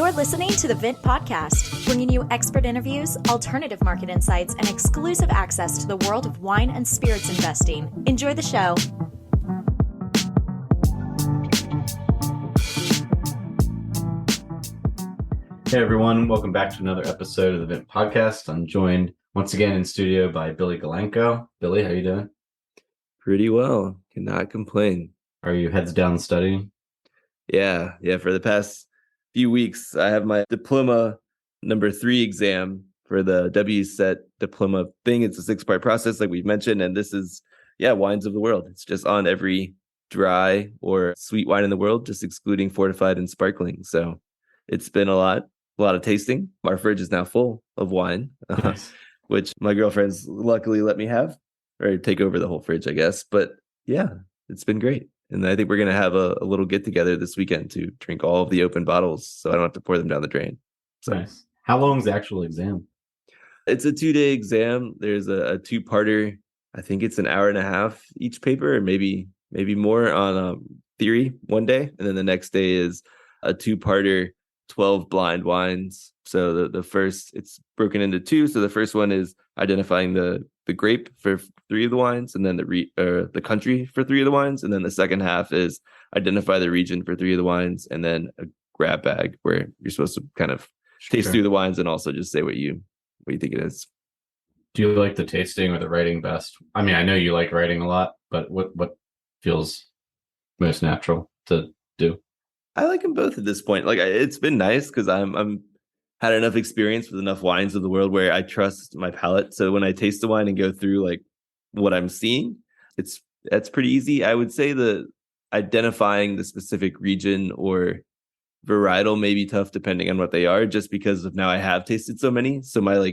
You're listening to the Vint Podcast, bringing you expert interviews, alternative market insights, and exclusive access to the world of wine and spirits investing. Enjoy the show. Hey everyone, welcome back to another episode of the Vint Podcast. I'm joined once again in studio by Billy Galenko. Billy, how you doing? Pretty well. Cannot complain. Are you heads down studying? Yeah. For the past few weeks, I have my diploma number 3 exam for the WSET diploma thing. It's a 6-part process, like we've mentioned, and this is wines of the world. It's just on every dry or sweet wine in the world, just excluding fortified and sparkling. So it's been a lot of tasting. Our fridge is now full of wine, Nice. which my girlfriends luckily let me have, or take over the whole fridge, I guess. But yeah, it's been great. And I think we're going to have a little get together this weekend to drink all of the open bottles so I don't have to pour them down the drain. So Nice. How long is the actual exam? it's a 2-day exam. There's a 2-parter. I think it's an hour and a half each paper, or maybe more on theory one day. And then the next day is a 2-parter, 12 blind wines. So the first, it's broken into 2. So the first one is identifying the grape for 3 of the wines, and then the country for 3 of the wines. And then the second half is identify the region for 3 of the wines, and then a grab bag where you're supposed to kind of taste through the wines and also just say what you think it is. Do you like the tasting or the writing best? I mean, I know you like writing a lot, but what feels most natural to do? I like them both at this point. Like, it's been nice because I'm had enough experience with enough wines of the world where I trust my palate. So when I taste the wine and go through like what I'm seeing, that's pretty easy. I would say the identifying the specific region or varietal may be tough depending on what they are, just because of now I have tasted so many. So my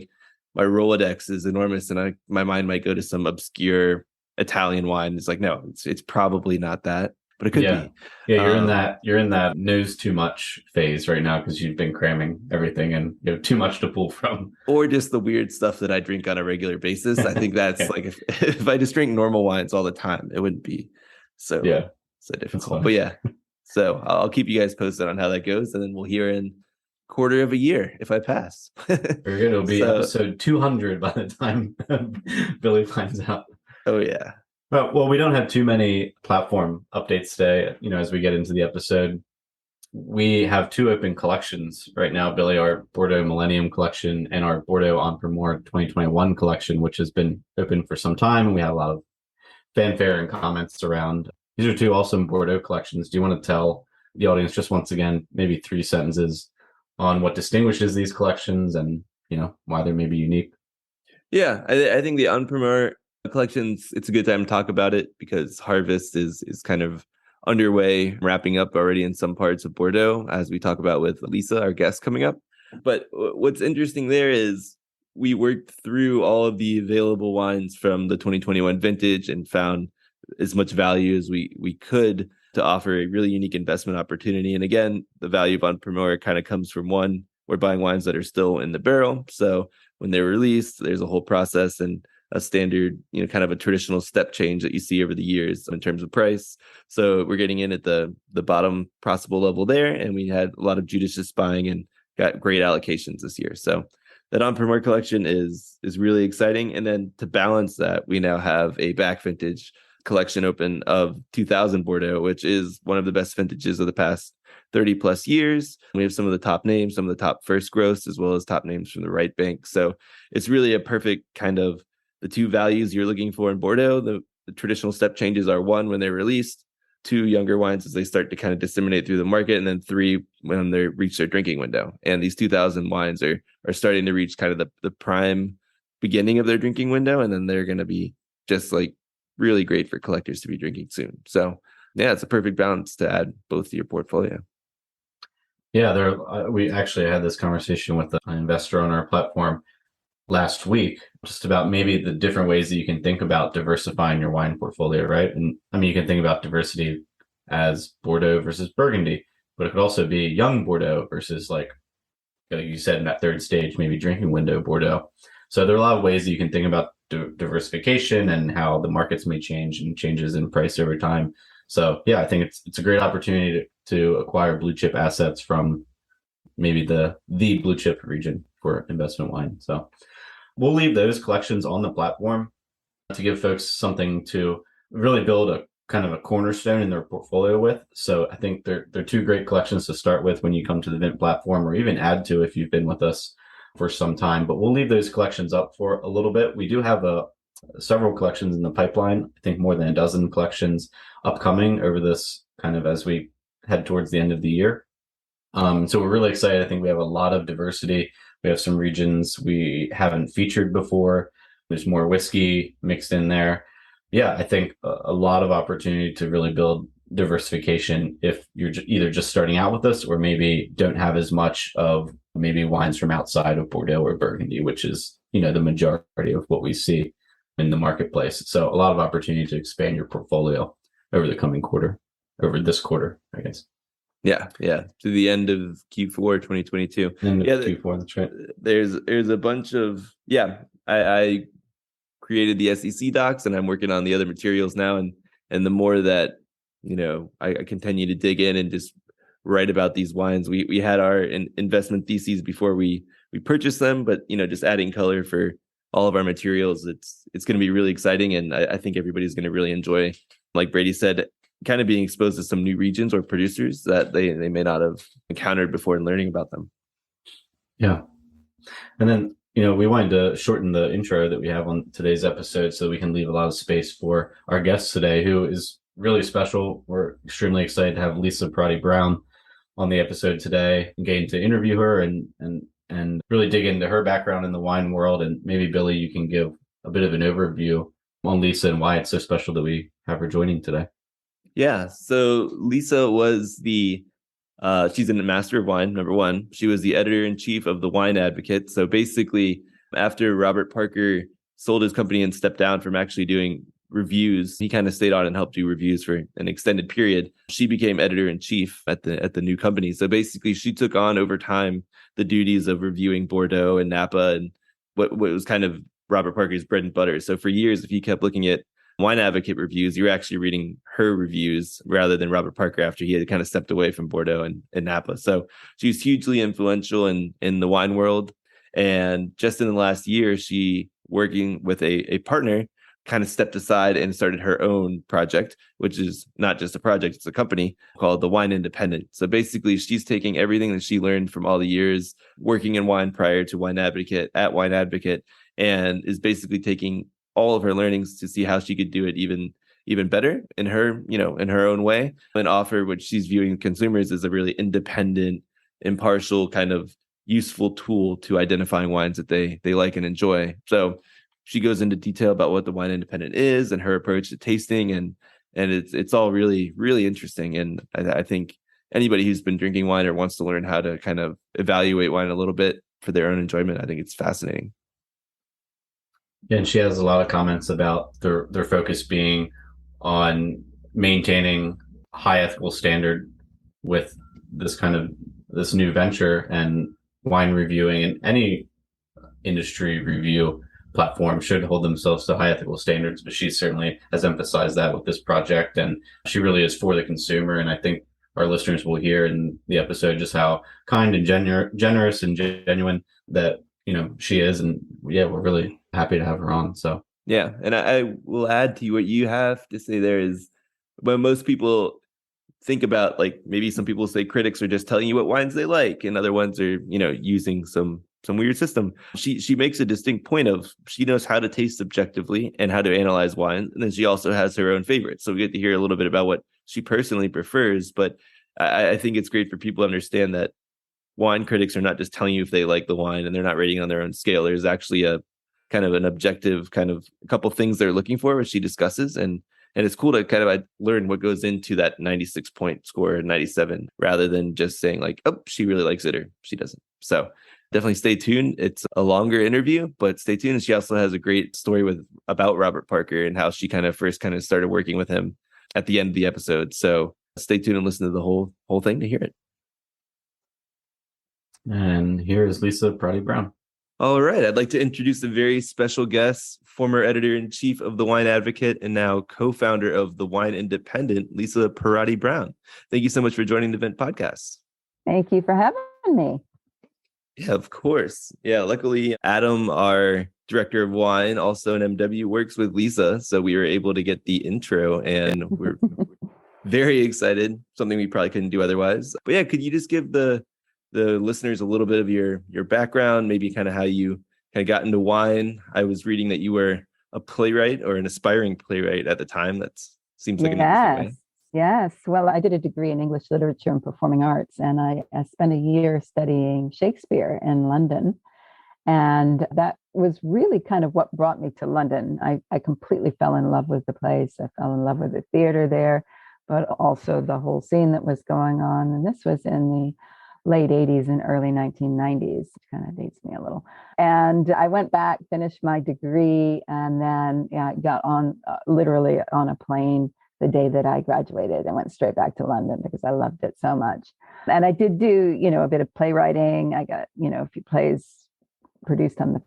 Rolodex is enormous, and my mind might go to some obscure Italian wine. It's like, no, it's probably not that, but it could be. Yeah, you're in that knows too much phase right now because you've been cramming everything and you have too much to pull from. Or just the weird stuff that I drink on a regular basis. I think that's like if I just drink normal wines all the time, it wouldn't be so difficult. But yeah, so I'll keep you guys posted on how that goes, and then we'll hear in quarter of a year if I pass. Very good. It'll be episode 200 by the time Billy finds out. Oh yeah. Well, we don't have too many platform updates today. As we get into the episode, we have 2 open collections right now, Billy, our Bordeaux Millennium collection and our Bordeaux Entrepreneur 2021 collection, which has been open for some time. And we had a lot of fanfare and comments around. These are 2 awesome Bordeaux collections. Do you want to tell the audience just once again, maybe 3 sentences on what distinguishes these collections and, why they're maybe unique? Yeah, I think the Entrepreneur collections, it's a good time to talk about it because harvest is kind of underway, wrapping up already in some parts of Bordeaux, as we talk about with Lisa, our guest coming up. But what's interesting there is we worked through all of the available wines from the 2021 vintage and found as much value as we could to offer a really unique investment opportunity. And again, the value of Entrepreneur kind of comes from, one, we're buying wines that are still in the barrel. So when they're released, there's a whole process and a standard, kind of a traditional step change that you see over the years in terms of price. So we're getting in at the bottom possible level there. And we had a lot of judicious buying and got great allocations this year. So that Entrepreneur collection is really exciting. And then to balance that, we now have a back vintage collection open of 2000 Bordeaux, which is one of the best vintages of the past 30 plus years. We have some of the top names, some of the top first gross, as well as top names from the right bank. So it's really a perfect kind of the 2 values you're looking for in Bordeaux. The traditional step changes are, 1, when they're released, 2, younger wines as they start to kind of disseminate through the market, and then 3, when they reach their drinking window. And these 2000 wines are starting to reach kind of the prime beginning of their drinking window, and then they're going to be just like really great for collectors to be drinking soon. So yeah, it's a perfect balance to add both to your portfolio. Yeah, we actually had this conversation with an investor on our platform last week, just about maybe the different ways that you can think about diversifying your wine portfolio, right? And I mean, you can think about diversity as Bordeaux versus Burgundy, but it could also be young Bordeaux versus, like you said, in that 3rd stage, maybe drinking window Bordeaux. So there are a lot of ways that you can think about diversification and how the markets may change and changes in price over time. So yeah, I think it's a great opportunity to acquire blue chip assets from maybe the blue chip region for investment wine. So we'll leave those collections on the platform to give folks something to really build a kind of a cornerstone in their portfolio with. So I think they're two great collections to start with when you come to the Vint platform, or even add to if you've been with us for some time. But we'll leave those collections up for a little bit. We do have several collections in the pipeline. I think more than a dozen collections upcoming over this kind of as we head towards the end of the year. So we're really excited. I think we have a lot of diversity. We have some regions we haven't featured before. There's more whiskey mixed in there. Yeah, I think a lot of opportunity to really build diversification if you're either just starting out with us or maybe don't have as much of maybe wines from outside of Bordeaux or Burgundy, which is, the majority of what we see in the marketplace. So a lot of opportunity to expand your portfolio over the coming quarter, over this quarter, I guess. Yeah. To the end of Q4 2022. Q4, that's right. There's a bunch of, I created the SEC docs and I'm working on the other materials now. And the more that, I continue to dig in and just write about these wines, we had our investment theses before we purchased them, but, just adding color for all of our materials, it's going to be really exciting. And I think everybody's going to really enjoy, like Brady said, kind of being exposed to some new regions or producers that they may not have encountered before and learning about them. Yeah. And then, we wanted to shorten the intro that we have on today's episode so we can leave a lot of space for our guest today, who is really special. We're extremely excited to have Lisa Perrotti-Brown on the episode today and getting to interview her and really dig into her background in the wine world. And maybe, Billy, you can give a bit of an overview on Lisa and why it's so special that we have her joining today. Yeah. So Lisa was she's in the Master of Wine, number one. She was the editor-in-chief of the Wine Advocate. So basically, after Robert Parker sold his company and stepped down from actually doing reviews, he kind of stayed on and helped do reviews for an extended period. She became editor-in-chief at the new company. So basically, she took on over time the duties of reviewing Bordeaux and Napa and what was kind of Robert Parker's bread and butter. So for years, if you kept looking at Wine Advocate reviews, you were actually reading her reviews rather than Robert Parker after he had kind of stepped away from Bordeaux and Napa. So she was hugely influential in the wine world. And just in the last year, she, working with a partner, kind of stepped aside and started her own project, which is not just a project, it's a company called The Wine Independent. So basically, she's taking everything that she learned from all the years working in wine prior to Wine Advocate at Wine Advocate, and is basically taking all of her learnings to see how she could do it even better in her, in her own way, and offer what she's viewing consumers as a really independent, impartial, kind of useful tool to identifying wines that they like and enjoy. So she goes into detail about what the Wine Independent is and her approach to tasting, and it's all really, really interesting. And I think anybody who's been drinking wine or wants to learn how to kind of evaluate wine a little bit for their own enjoyment, I think it's fascinating. Yeah, and she has a lot of comments about their focus being on maintaining high ethical standard with this new venture, and wine reviewing and any industry review platform should hold themselves to high ethical standards. But she certainly has emphasized that with this project, and she really is for the consumer. And I think our listeners will hear in the episode just how kind and generous and genuine that she is. And yeah, we're really happy to have her on. So yeah, and I will add to what you have to say there is, when most people think about, like, maybe some people say critics are just telling you what wines they like and other ones are using some weird system. She makes a distinct point of she knows how to taste objectively and how to analyze wine, and then she also has her own favorites. So we get to hear a little bit about what she personally prefers. But I think it's great for people to understand that wine critics are not just telling you if they like the wine and they're not rating on their own scale. There's actually a kind of an objective kind of a couple things they're looking for, which she discusses. And it's cool to kind of learn what goes into that 96 point score, 97, rather than just saying like, oh, she really likes it or she doesn't. So definitely stay tuned. It's a longer interview, but stay tuned. And she also has a great story about Robert Parker and how she kind of first kind of started working with him at the end of the episode. So stay tuned and listen to the whole thing to hear it. And here is Lisa Perrotti-Brown. All right. I'd like to introduce a very special guest, former editor-in-chief of The Wine Advocate and now co-founder of The Wine Independent, Lisa Perrotti-Brown. Thank you so much for joining the Vint podcast. Thank you for having on me. Yeah, of course. Yeah, luckily, Adam, our director of wine, also an MW, works with Lisa. So we were able to get the intro, and we're very excited, something we probably couldn't do otherwise. But yeah, could you just give the listeners a little bit of your background, maybe kind of how you kind of got into wine? I was reading that you were a playwright or an aspiring playwright at the time. That seems like an interesting way. Yes. Well, I did a degree in English literature and performing arts, and I spent a year studying Shakespeare in London. And that was really kind of what brought me to London. I completely fell in love with the place. I fell in love with the theater there, but also the whole scene that was going on. And this was in the late 80s and early 1990s, which kind of dates me a little. And I went back, finished my degree, and then got on literally on a plane the day that I graduated and went straight back to London because I loved it so much. And I did do, a bit of playwriting. I got, a few plays produced on the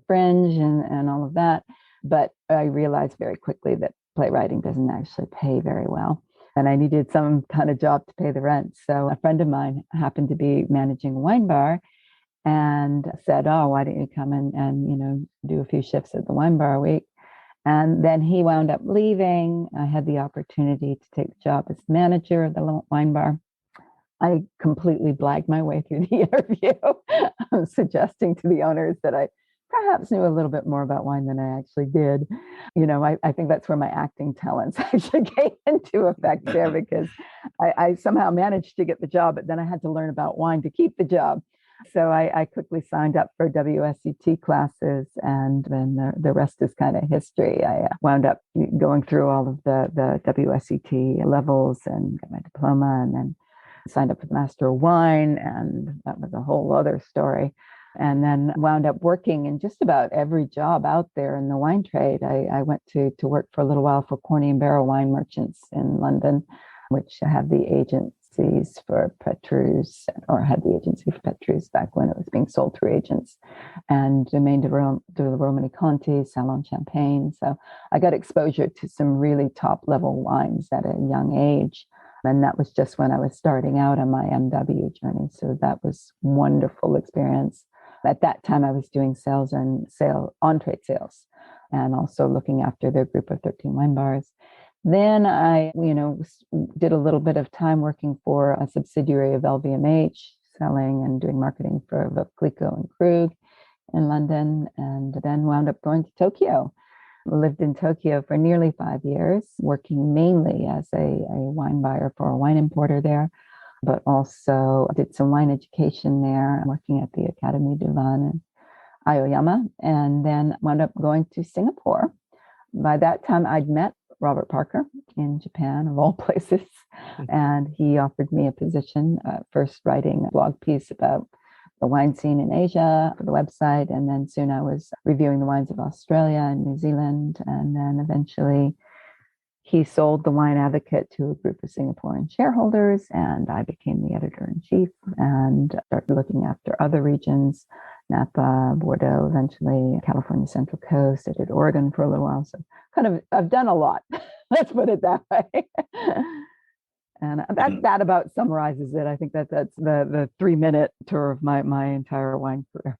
Fringe and all of that. But I realized very quickly that playwriting doesn't actually pay very well. And I needed some kind of job to pay the rent. So a friend of mine happened to be managing a wine bar and said, oh, why don't you come and do a few shifts at the wine bar a week? And then he wound up leaving. I had the opportunity to take the job as manager of the wine bar. I completely blagged my way through the interview, suggesting to the owners that I perhaps knew a little bit more about wine than I actually did. I think that's where my acting talents actually came into effect there, because I somehow managed to get the job, but then I had to learn about wine to keep the job. So I quickly signed up for WSET classes, and then the rest is kind of history. I wound up going through all of the WSET levels and got my diploma, and then signed up for the Master of Wine, and that was a whole other story. And then wound up working in just about every job out there in the wine trade. I went to work for a little while for Corny and Barrow Wine Merchants in London, which had the agencies for Petrus, or had the agency for Petrus back when it was being sold through agents, and Domaine de Romani Conti, Salon Champagne. So I got exposure to some really top level wines at a young age. And that was just when I was starting out on my MW journey. So that was wonderful experience. At that time, I was doing sales and on-trade sales, and also looking after their group of 13 wine bars. Then I, did a little bit of time working for a subsidiary of LVMH, selling and doing marketing for Veuve and Krug in London, and then wound up going to Tokyo. Lived in Tokyo for nearly 5 years, working mainly as a wine buyer for a wine importer there, but also did some wine education there, working at the Academy du Vin in Aoyama, and then wound up going to Singapore. By that time, I'd met Robert Parker in Japan, of all places, and he offered me a position, first writing a blog piece about the wine scene in Asia for the website. And then soon I was reviewing the wines of Australia and New Zealand. And then eventually he sold the Wine Advocate to a group of Singaporean shareholders, and I became the editor-in-chief and started looking after other regions, Napa, Bordeaux, eventually California Central Coast. I did Oregon for a little while. So I've done a lot. Let's put it that way. And that about summarizes it. I think that's the 3-minute tour of my entire wine career.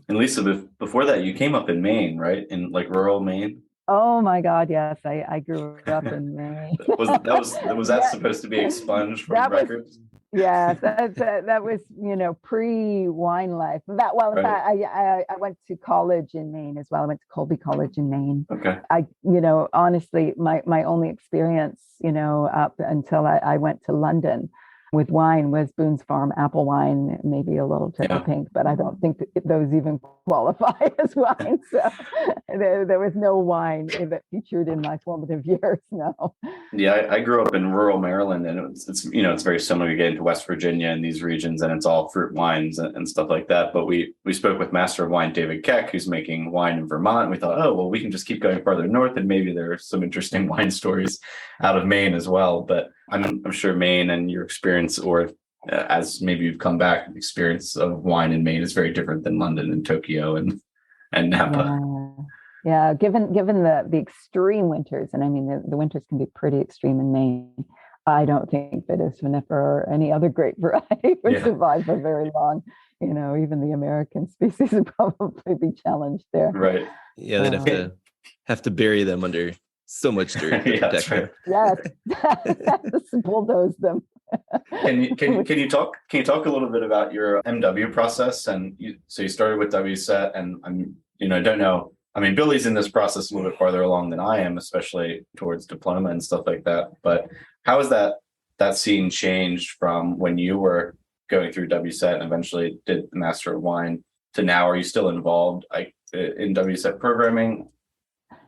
And Lisa, before that, you came up in Maine, right? In like rural Maine. Oh my God, yes. I grew up in Maine. was that supposed to be expunged from records? Yes, that was pre-wine life. In fact, I went to college in Maine as well. I went to Colby College in Maine. Okay. Honestly, my only experience, up until I went to London with wine was Boone's Farm apple wine, maybe a little Triple Pink, but I don't think those even qualify as wine. So there was no wine that featured in my formative years. No. Yeah, I grew up in rural Maryland, and it's very similar. You get into West Virginia and these regions, and it's all fruit wines and stuff like that. But we spoke with Master of Wine David Keck, who's making wine in Vermont. And we thought, oh well, we can just keep going farther north, and maybe there are some interesting wine stories out of Maine as well. But I'm sure Maine and your experience, or as maybe you've come back, experience of wine in Maine is very different than London and Tokyo and Napa. Yeah. Given the extreme winters, and I mean the winters can be pretty extreme in Maine. I don't think Vitis vinifera or any other grape variety would survive for very long. Even the American species would probably be challenged there. Right. Yeah, they'd have to bury them under so much dirt to protect them. Yes, just bulldoze them. Can you talk a little bit about your MW process? And so you started with WSET, and don't know. I mean, Billy's in this process a little bit farther along than I am, especially towards diploma and stuff like that. But how has that scene changed from when you were going through WSET and eventually did the Master of Wine to now? Are you still involved in WSET programming?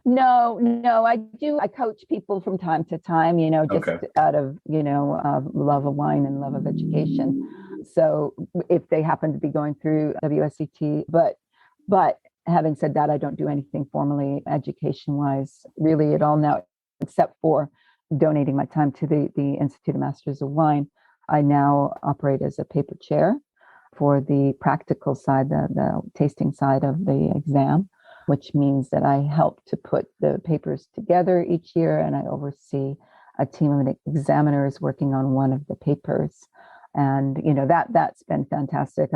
No, I do. I coach people from time to time, just out of, love of wine and love of education. So if they happen to be going through WSET, but having said that, I don't do anything formally education-wise really at all now, except for donating my time to the Institute of Masters of Wine. I now operate as a paper chair for the practical side, the tasting side of the exam, which means that I help to put the papers together each year, and I oversee a team of examiners working on one of the papers. And that's been fantastic.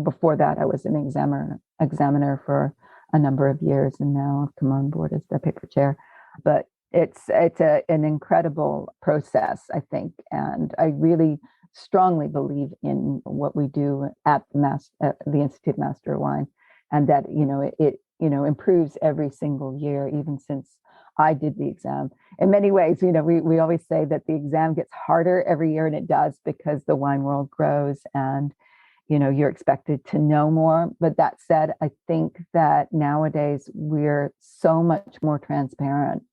Before that I was an examiner for a number of years, and now I've come on board as the paper chair. But it's an incredible process, I think, and I really strongly believe in what we do at the Institute of Master of Wine, and that it improves every single year, even since I did the exam. In many ways, we always say that the exam gets harder every year, and it does, because the wine world grows and, you're expected to know more. But that said, I think that nowadays we're so much more transparent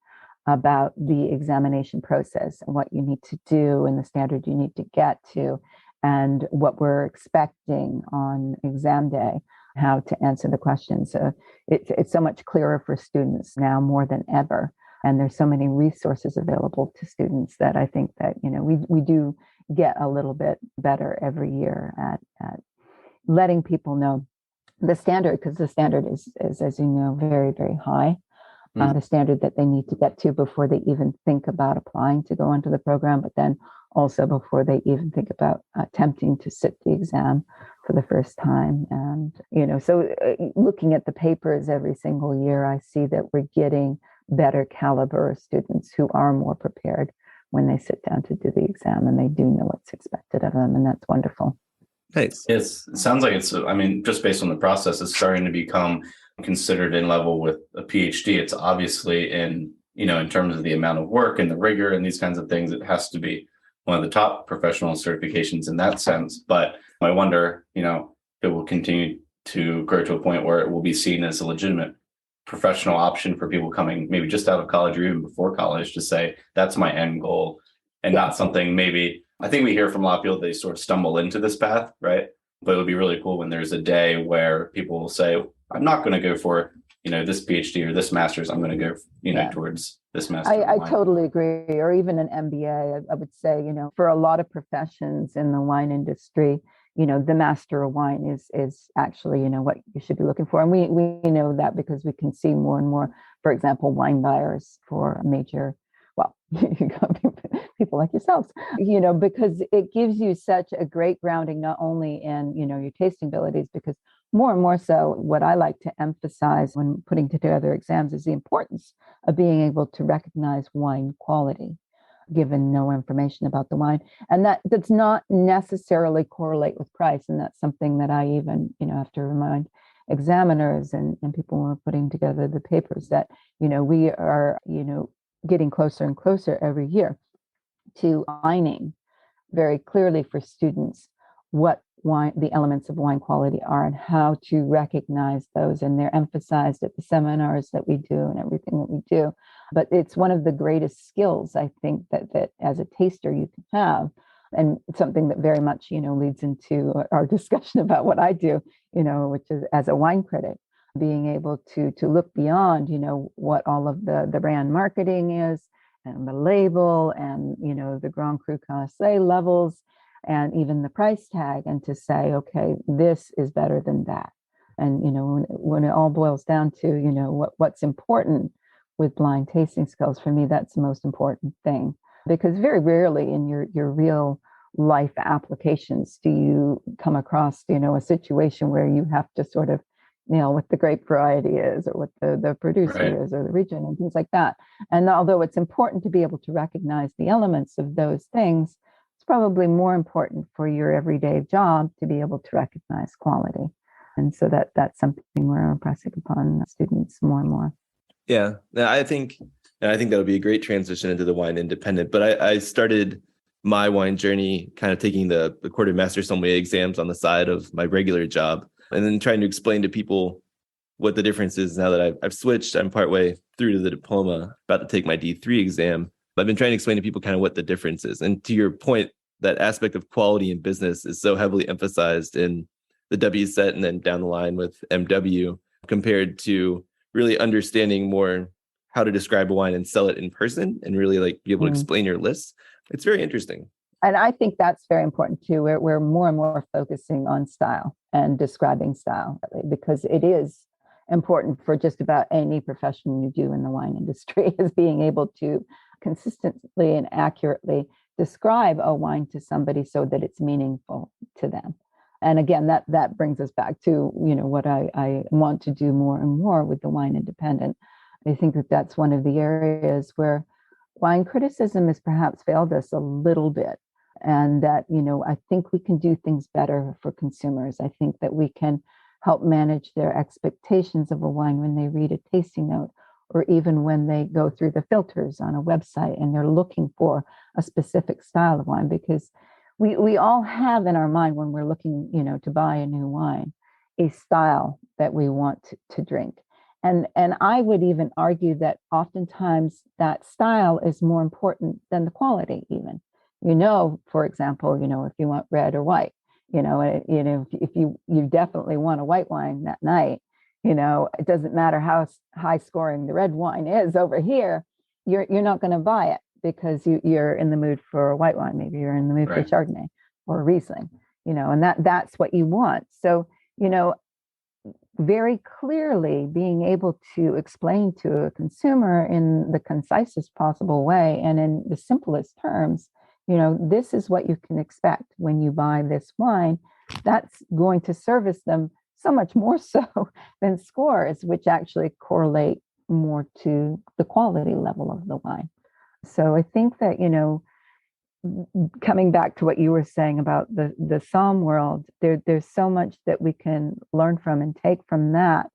about the examination process and what you need to do and the standard you need to get to and what we're expecting on exam day, how to answer the questions. So it's so much clearer for students now more than ever. And there's so many resources available to students that I think that, we do get a little bit better every year at letting people know the standard, because the standard is, as you know, very, very high. The standard that they need to get to before they even think about applying to go into the program, but then also before they even think about attempting to sit the exam for the first time. And, so looking at the papers every single year, I see that we're getting better caliber students who are more prepared when they sit down to do the exam, and they do know what's expected of them. And that's wonderful. Nice. It sounds like just based on the process, it's starting to become considered in level with a PhD. It's obviously in terms of the amount of work and the rigor and these kinds of things, it has to be one of the top professional certifications in that sense. But I wonder, if it will continue to grow to a point where it will be seen as a legitimate professional option for people coming maybe just out of college or even before college to say, that's my end goal, and not something maybe, I think we hear from a lot of people, they sort of stumble into this path, right? But it would be really cool when there's a day where people will say, I'm not going to go for, this PhD or this master's. I'm going to go, towards this master. I totally agree. Or even an MBA, I would say, for a lot of professions in the wine industry, the Master of Wine is actually, what you should be looking for. And we know that because we can see more and more, for example, wine buyers for major, people like yourselves, because it gives you such a great grounding, not only in, your tasting abilities, because more and more so, what I like to emphasize when putting together exams is the importance of being able to recognize wine quality, given no information about the wine. And that does not necessarily correlate with price. And that's something that I even, have to remind examiners and people who are putting together the papers that, we are, getting closer and closer every year to defining very clearly for students what the elements of wine quality are and how to recognize those. And they're emphasized at the seminars that we do and everything that we do. But it's one of the greatest skills, I think, that as a taster you can have. And something that very much, leads into our discussion about what I do, which is as a wine critic, being able to look beyond, what all of the brand marketing is and the label and, the Grand Cru Classé levels and even the price tag, and to say, okay, this is better than that. And, when it all boils down to, what's important with blind tasting skills, for me, that's the most important thing. because very rarely in your real life applications do you come across, a situation where you have to sort of what the grape variety is, or what the producer Right. is, or the region, and things like that. And although it's important to be able to recognize the elements of those things, it's probably more important for your everyday job to be able to recognize quality. And so that's something we're impressing upon students more and more. Yeah, I think that'll be a great transition into the wine independent. But I started my wine journey kind of taking the quartermaster sommelier exams on the side of my regular job, and then trying to explain to people what the difference is. Now that I've switched, I'm partway through to the diploma, about to take my D3 exam. I've been trying to explain to people kind of what the difference is. And to your point, that aspect of quality in business is so heavily emphasized in the WSET and then down the line with MW, compared to really understanding more how to describe a wine and sell it in person and really like be able to explain your list. It's very interesting. And I think that's very important too. We're more and more focusing on style and describing style, because it is important for just about any profession you do in the wine industry, is being able to consistently and accurately describe a wine to somebody so that it's meaningful to them. And again, that brings us back to, what I want to do more and more with the wine independent. I think that's one of the areas where wine criticism has perhaps failed us a little bit. And that, I think we can do things better for consumers. I think that we can help manage their expectations of a wine when they read a tasting note, or even when they go through the filters on a website and they're looking for a specific style of wine. Because we all have in our mind, when we're looking, to buy a new wine, a style that we want to drink. And I would even argue that oftentimes that style is more important than the quality even. For example, if you want red or white, if you definitely want a white wine that night, it doesn't matter how high scoring the red wine is over here, you're not going to buy it because you're in the mood for a white wine. Maybe you're in the mood for Chardonnay or Riesling, and that's what you want. So, very clearly being able to explain to a consumer in the concisest possible way and in the simplest terms, this is what you can expect when you buy this wine. That's going to service them so much more so than scores, which actually correlate more to the quality level of the wine. So I think that, coming back to what you were saying about the Somm world, there's so much that we can learn from and take from that,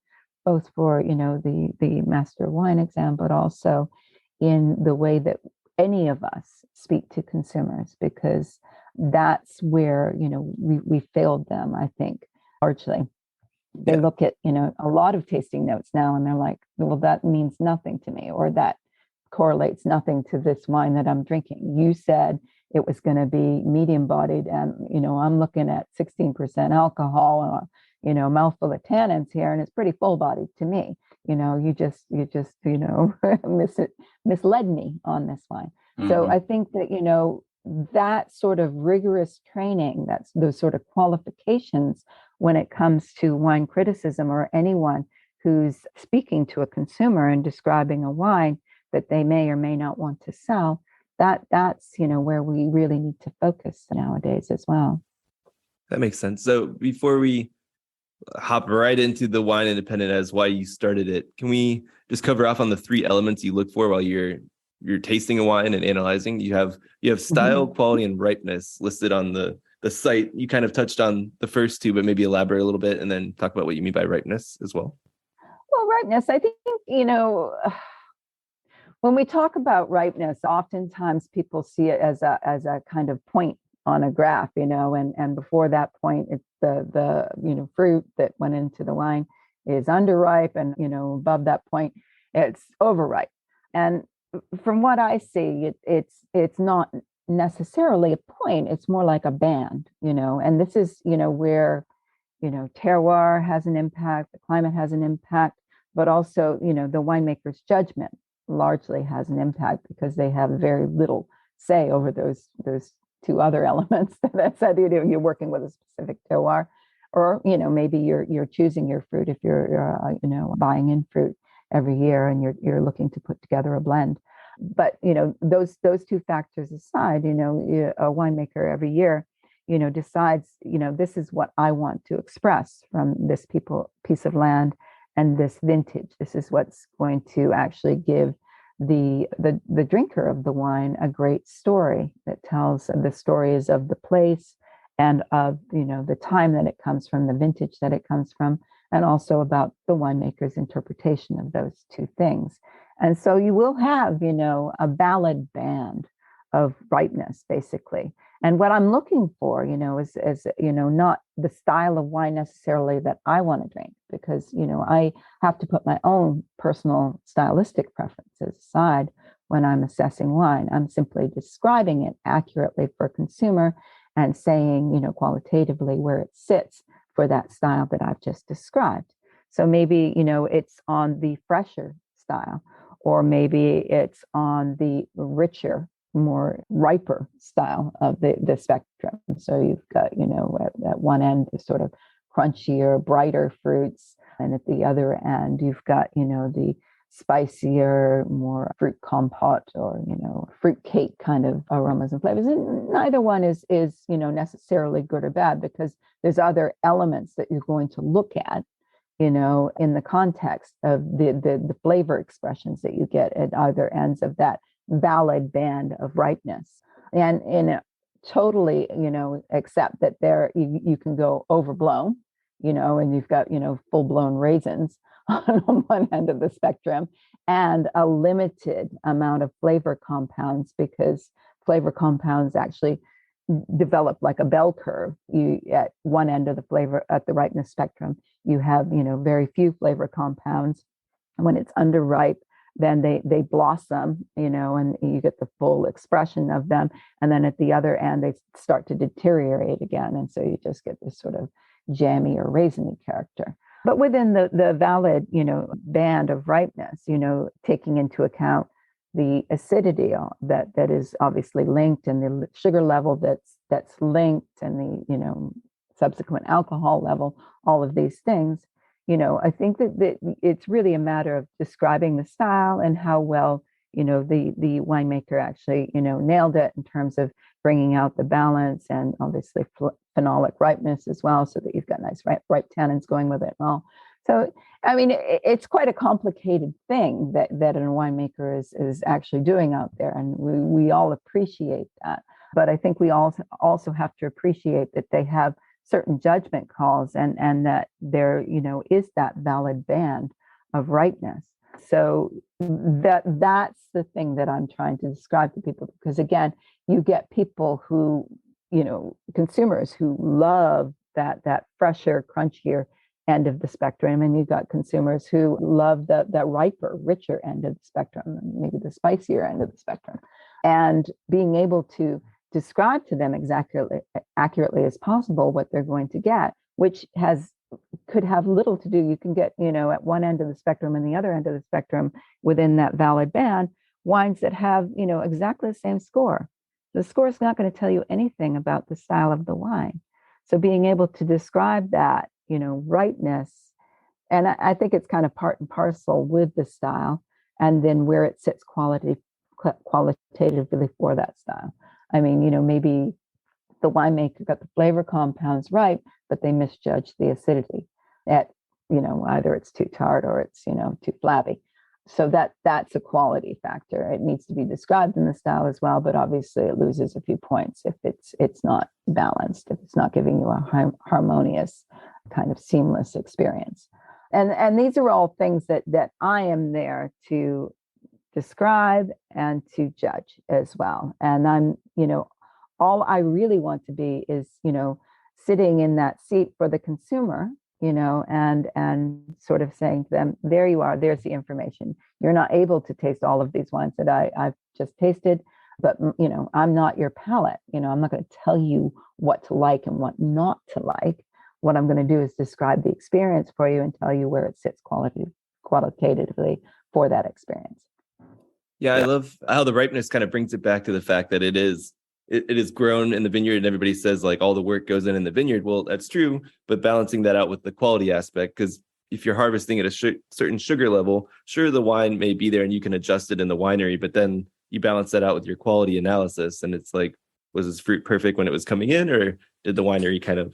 both for, the master wine exam, but also in the way that any of us speak to consumers, because that's where, we failed them, I think, largely. They look at, a lot of tasting notes now and they're like, well, that means nothing to me, or that correlates nothing to this wine that I'm drinking. You said it was going to be medium bodied, and, I'm looking at 16% alcohol and a mouthful of tannins here, and it's pretty full bodied to me. You just misled me on this wine. Mm-hmm. So I think that, that sort of rigorous training, that's those sort of qualifications when it comes to wine criticism, or anyone who's speaking to a consumer and describing a wine that they may or may not want to sell, that's where we really need to focus nowadays as well. That makes sense. So before we hop right into the wine independent as why you started it, can we just cover off on the three elements you look for while you're tasting a wine and analyzing? You have style, quality, and ripeness listed on the site. You kind of touched on the first two, but maybe elaborate a little bit and then talk about what you mean by ripeness as well. Well, ripeness, I think, when we talk about ripeness, oftentimes people see it as a kind of point on a graph, and before that point, it's the fruit that went into the wine is underripe, and above that point, it's overripe. And from what I see, it's not necessarily a point; it's more like a band, And this is where terroir has an impact, the climate has an impact, but also the winemaker's judgment largely has an impact, because they have very little say over those two other elements that said you're working with a specific terroir, or maybe you're choosing your fruit if you're buying in fruit every year and you're looking to put together a blend. But, those two factors aside, a winemaker every year, decides, this is what I want to express from this piece of land and this vintage. This is what's going to actually give the drinker of the wine a great story that tells the stories of the place and of, the time that it comes from, the vintage that it comes from, and also about the winemaker's interpretation of those two things. And so you will have, a valid band of ripeness, basically. And what I'm looking for, is not the style of wine necessarily that I want to drink, because, I have to put my own personal stylistic preferences aside when I'm assessing wine. I'm simply describing it accurately for a consumer and saying, qualitatively where it sits for that style that I've just described. So maybe, it's on the fresher style, or maybe it's on the richer, more riper style of the spectrum. So you've got, at one end, the sort of crunchier, brighter fruits. And at the other end, you've got, the spicier, more fruit compote or, fruit cake kind of aromas and flavors. And neither one is necessarily good or bad, because there's other elements that you're going to look at, in the context of the flavor expressions that you get at either ends of that valid band of ripeness. And totally, accept that there you can go overblown, and you've got, full-blown raisins on one end of the spectrum, and a limited amount of flavor compounds, because flavor compounds actually develop like a bell curve. You at one end of the flavor, at the ripeness spectrum, you have, very few flavor compounds. When it's underripe, then they blossom, and you get the full expression of them. And then at the other end, they start to deteriorate again. And so you just get this sort of jammy or raisiny character. But within the valid, band of ripeness, taking into account the acidity that is obviously linked, and the sugar level that's linked, and the, subsequent alcohol level, all of these things, I think that it's really a matter of describing the style and how well, the winemaker actually, nailed it in terms of bringing out the balance, and obviously phenolic ripeness as well, so that you've got nice ripe tannins going with it and all. So, I mean, it's quite a complicated thing that a winemaker is actually doing out there, and we all appreciate that. But I think we also have to appreciate that they have certain judgment calls, and that there, is that valid band of ripeness. So that's the thing that I'm trying to describe to people, because again, you get people who, consumers who love that fresher, crunchier end of the spectrum, and you've got consumers who love that riper, richer end of the spectrum, maybe the spicier end of the spectrum. And being able to describe to them accurately as possible what they're going to get, which could have little to do. You can get, at one end of the spectrum and the other end of the spectrum within that valid band, wines that have, exactly the same score. The score is not going to tell you anything about the style of the wine. So being able to describe that, ripeness, and I think it's kind of part and parcel with the style, and then where it sits qualitatively for that style. I mean, maybe the winemaker got the flavor compounds right, but they misjudged the acidity at, either it's too tart or it's, too flabby. So that's a quality factor. It needs to be described in the style as well, but obviously it loses a few points if it's not balanced, if it's not giving you a harmonious kind of seamless experience. And these are all things that I am there to describe and to judge as well. And I'm, all I really want to be is, sitting in that seat for the consumer, and sort of saying to them, there you are, there's the information. You're not able to taste all of these wines that I've just tasted, but, I'm not your palate. I'm not going to tell you what to like and what not to like. What I'm going to do is describe the experience for you and tell you where it sits qualitatively for that experience. Yeah, I love how the ripeness kind of brings it back to the fact that it is grown in the vineyard, and everybody says like all the work goes in the vineyard. Well, that's true, but balancing that out with the quality aspect, because if you're harvesting at a certain sugar level, sure, the wine may be there and you can adjust it in the winery, but then you balance that out with your quality analysis. And it's like, was this fruit perfect when it was coming in, or did the winery kind of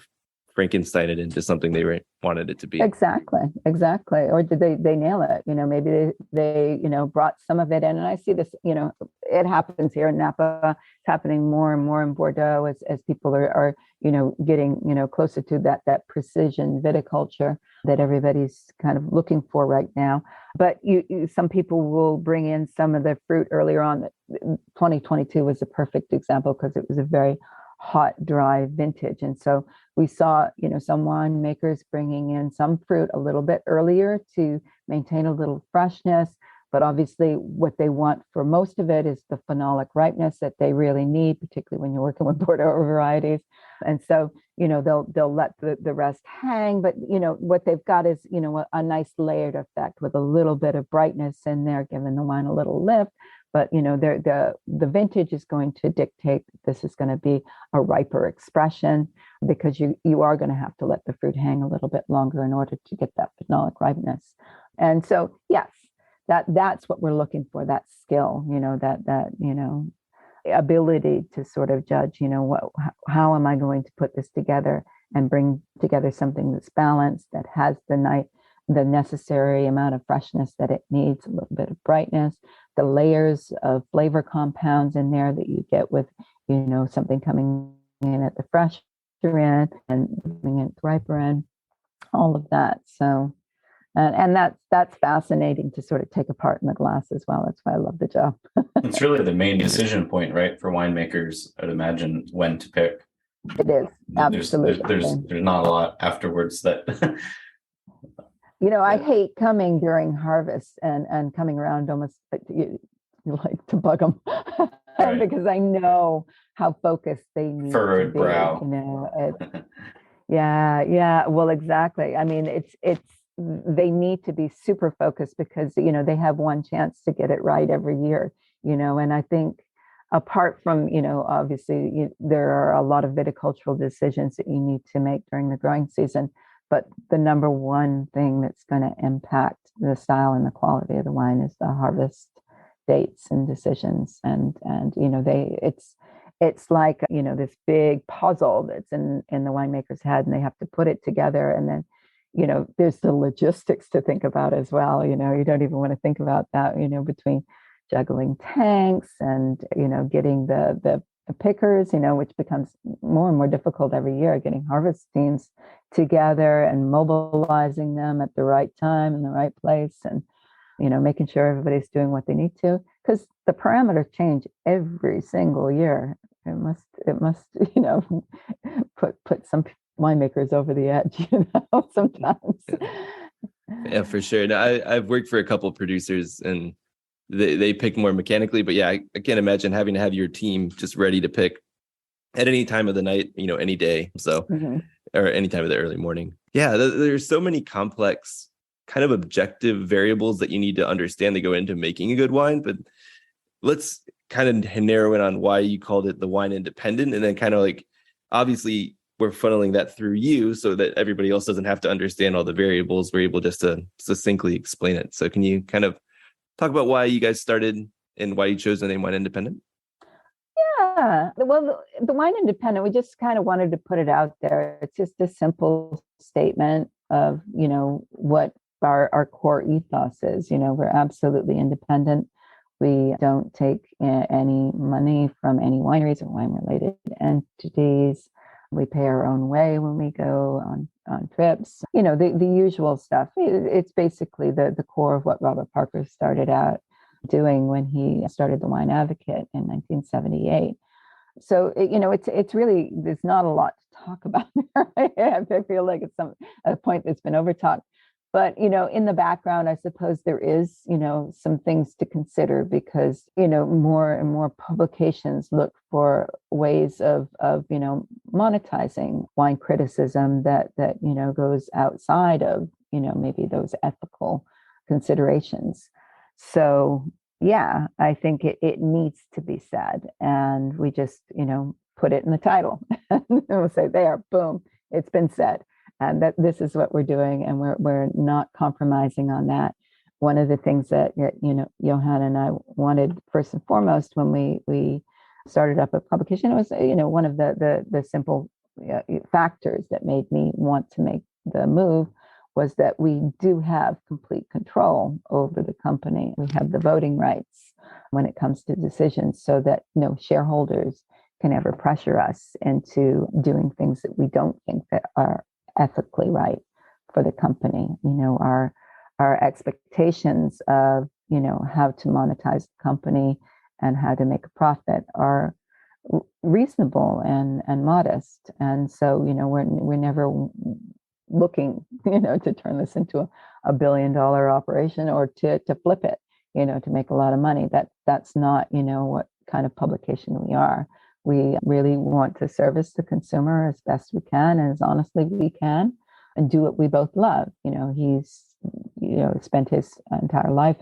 Frankenstein it into something they wanted it to be? Exactly. Or did they nail it? Maybe they brought some of it in. And I see this, it happens here in Napa. It's happening more and more in Bordeaux as people are getting, closer to that precision viticulture that everybody's kind of looking for right now. But some people will bring in some of the fruit earlier on. 2022 was a perfect example because it was a very hot, dry vintage. And so we saw, some winemakers bringing in some fruit a little bit earlier to maintain a little freshness. But obviously what they want for most of it is the phenolic ripeness that they really need, particularly when you're working with Bordeaux varieties. And so, they'll let the rest hang. But, what they've got is, a nice layered effect with a little bit of brightness in there, giving the wine a little lift. But, the vintage is going to dictate this is going to be a riper expression, because you are going to have to let the fruit hang a little bit longer in order to get that phenolic ripeness. And so, yes, that's what we're looking for, that skill, that ability to sort of judge, how am I going to put this together and bring together something that's balanced, that has the necessary amount of freshness that it needs, a little bit of brightness, the layers of flavor compounds in there that you get with, something coming in at the fresher end and coming in at the riper end, all of that. So, and that's fascinating to sort of take apart in the glass as well. That's why I love the job. It's really the main decision point, right, for winemakers, I'd imagine, when to pick. It is, absolutely. There's not a lot afterwards that I hate coming during harvest and coming around almost like to bug them right. Because I know how focused they need furrowed to be. brow. Yeah. Well, exactly. I mean, it's they need to be super focused because they have one chance to get it right every year. And I think apart from obviously there are a lot of viticultural decisions that you need to make during the growing season. But the number one thing that's going to impact the style and the quality of the wine is the harvest dates and decisions. And it's like, this big puzzle that's in the winemaker's head, and they have to put it together. And then, there's the logistics to think about as well. You don't even want to think about that, between juggling tanks and, getting the pickers, which becomes more and more difficult every year, getting harvest teams together and mobilizing them at the right time in the right place, and making sure everybody's doing what they need to, because the parameters change every single year. It must put some winemakers over the edge, sometimes. Yeah, for sure. No, I've worked for a couple of producers, and they pick more mechanically, but yeah, I can't imagine having to have your team just ready to pick at any time of the night, any day. So, or any time of the early morning. Yeah, there's so many complex kind of objective variables that you need to understand that go into making a good wine. But let's kind of narrow in on why you called it the wine independent, and then kind of like, obviously we're funneling that through you so that everybody else doesn't have to understand all the variables. We're able just to succinctly explain it. So can you kind of talk about why you guys started and why you chose the name Wine Independent? Yeah, well, the Wine Independent, we just kind of wanted to put it out there. It's just a simple statement of, what our core ethos is. We're absolutely independent. We don't take any money from any wineries or wine-related entities. We pay our own way when we go on trips. The usual stuff. It's basically the core of what Robert Parker started out doing when he started the Wine Advocate in 1978. So it's really, there's not a lot to talk about there. I feel like it's a point that's been over talked. But, in the background, I suppose there is, some things to consider because, more and more publications look for ways of monetizing wine criticism that goes outside of, maybe those ethical considerations. So, yeah, I think it needs to be said. And we just, put it in the title. And we'll say, there, boom, it's been said. And that this is what we're doing, and we're not compromising on that. One of the things that Johan and I wanted first and foremost when we started up a publication, it was one of the simple factors that made me want to make the move was that we do have complete control over the company. We have the voting rights when it comes to decisions, so that no shareholders can ever pressure us into doing things that we don't think that are ethically right for the company. Our expectations of how to monetize the company and how to make a profit are reasonable and modest. And so we're never looking to turn this into a $1 billion operation or to flip it to make a lot of money. That's not what kind of publication we are. We really want to service the consumer as best we can and as honestly we can, and do what we both love. He's spent his entire life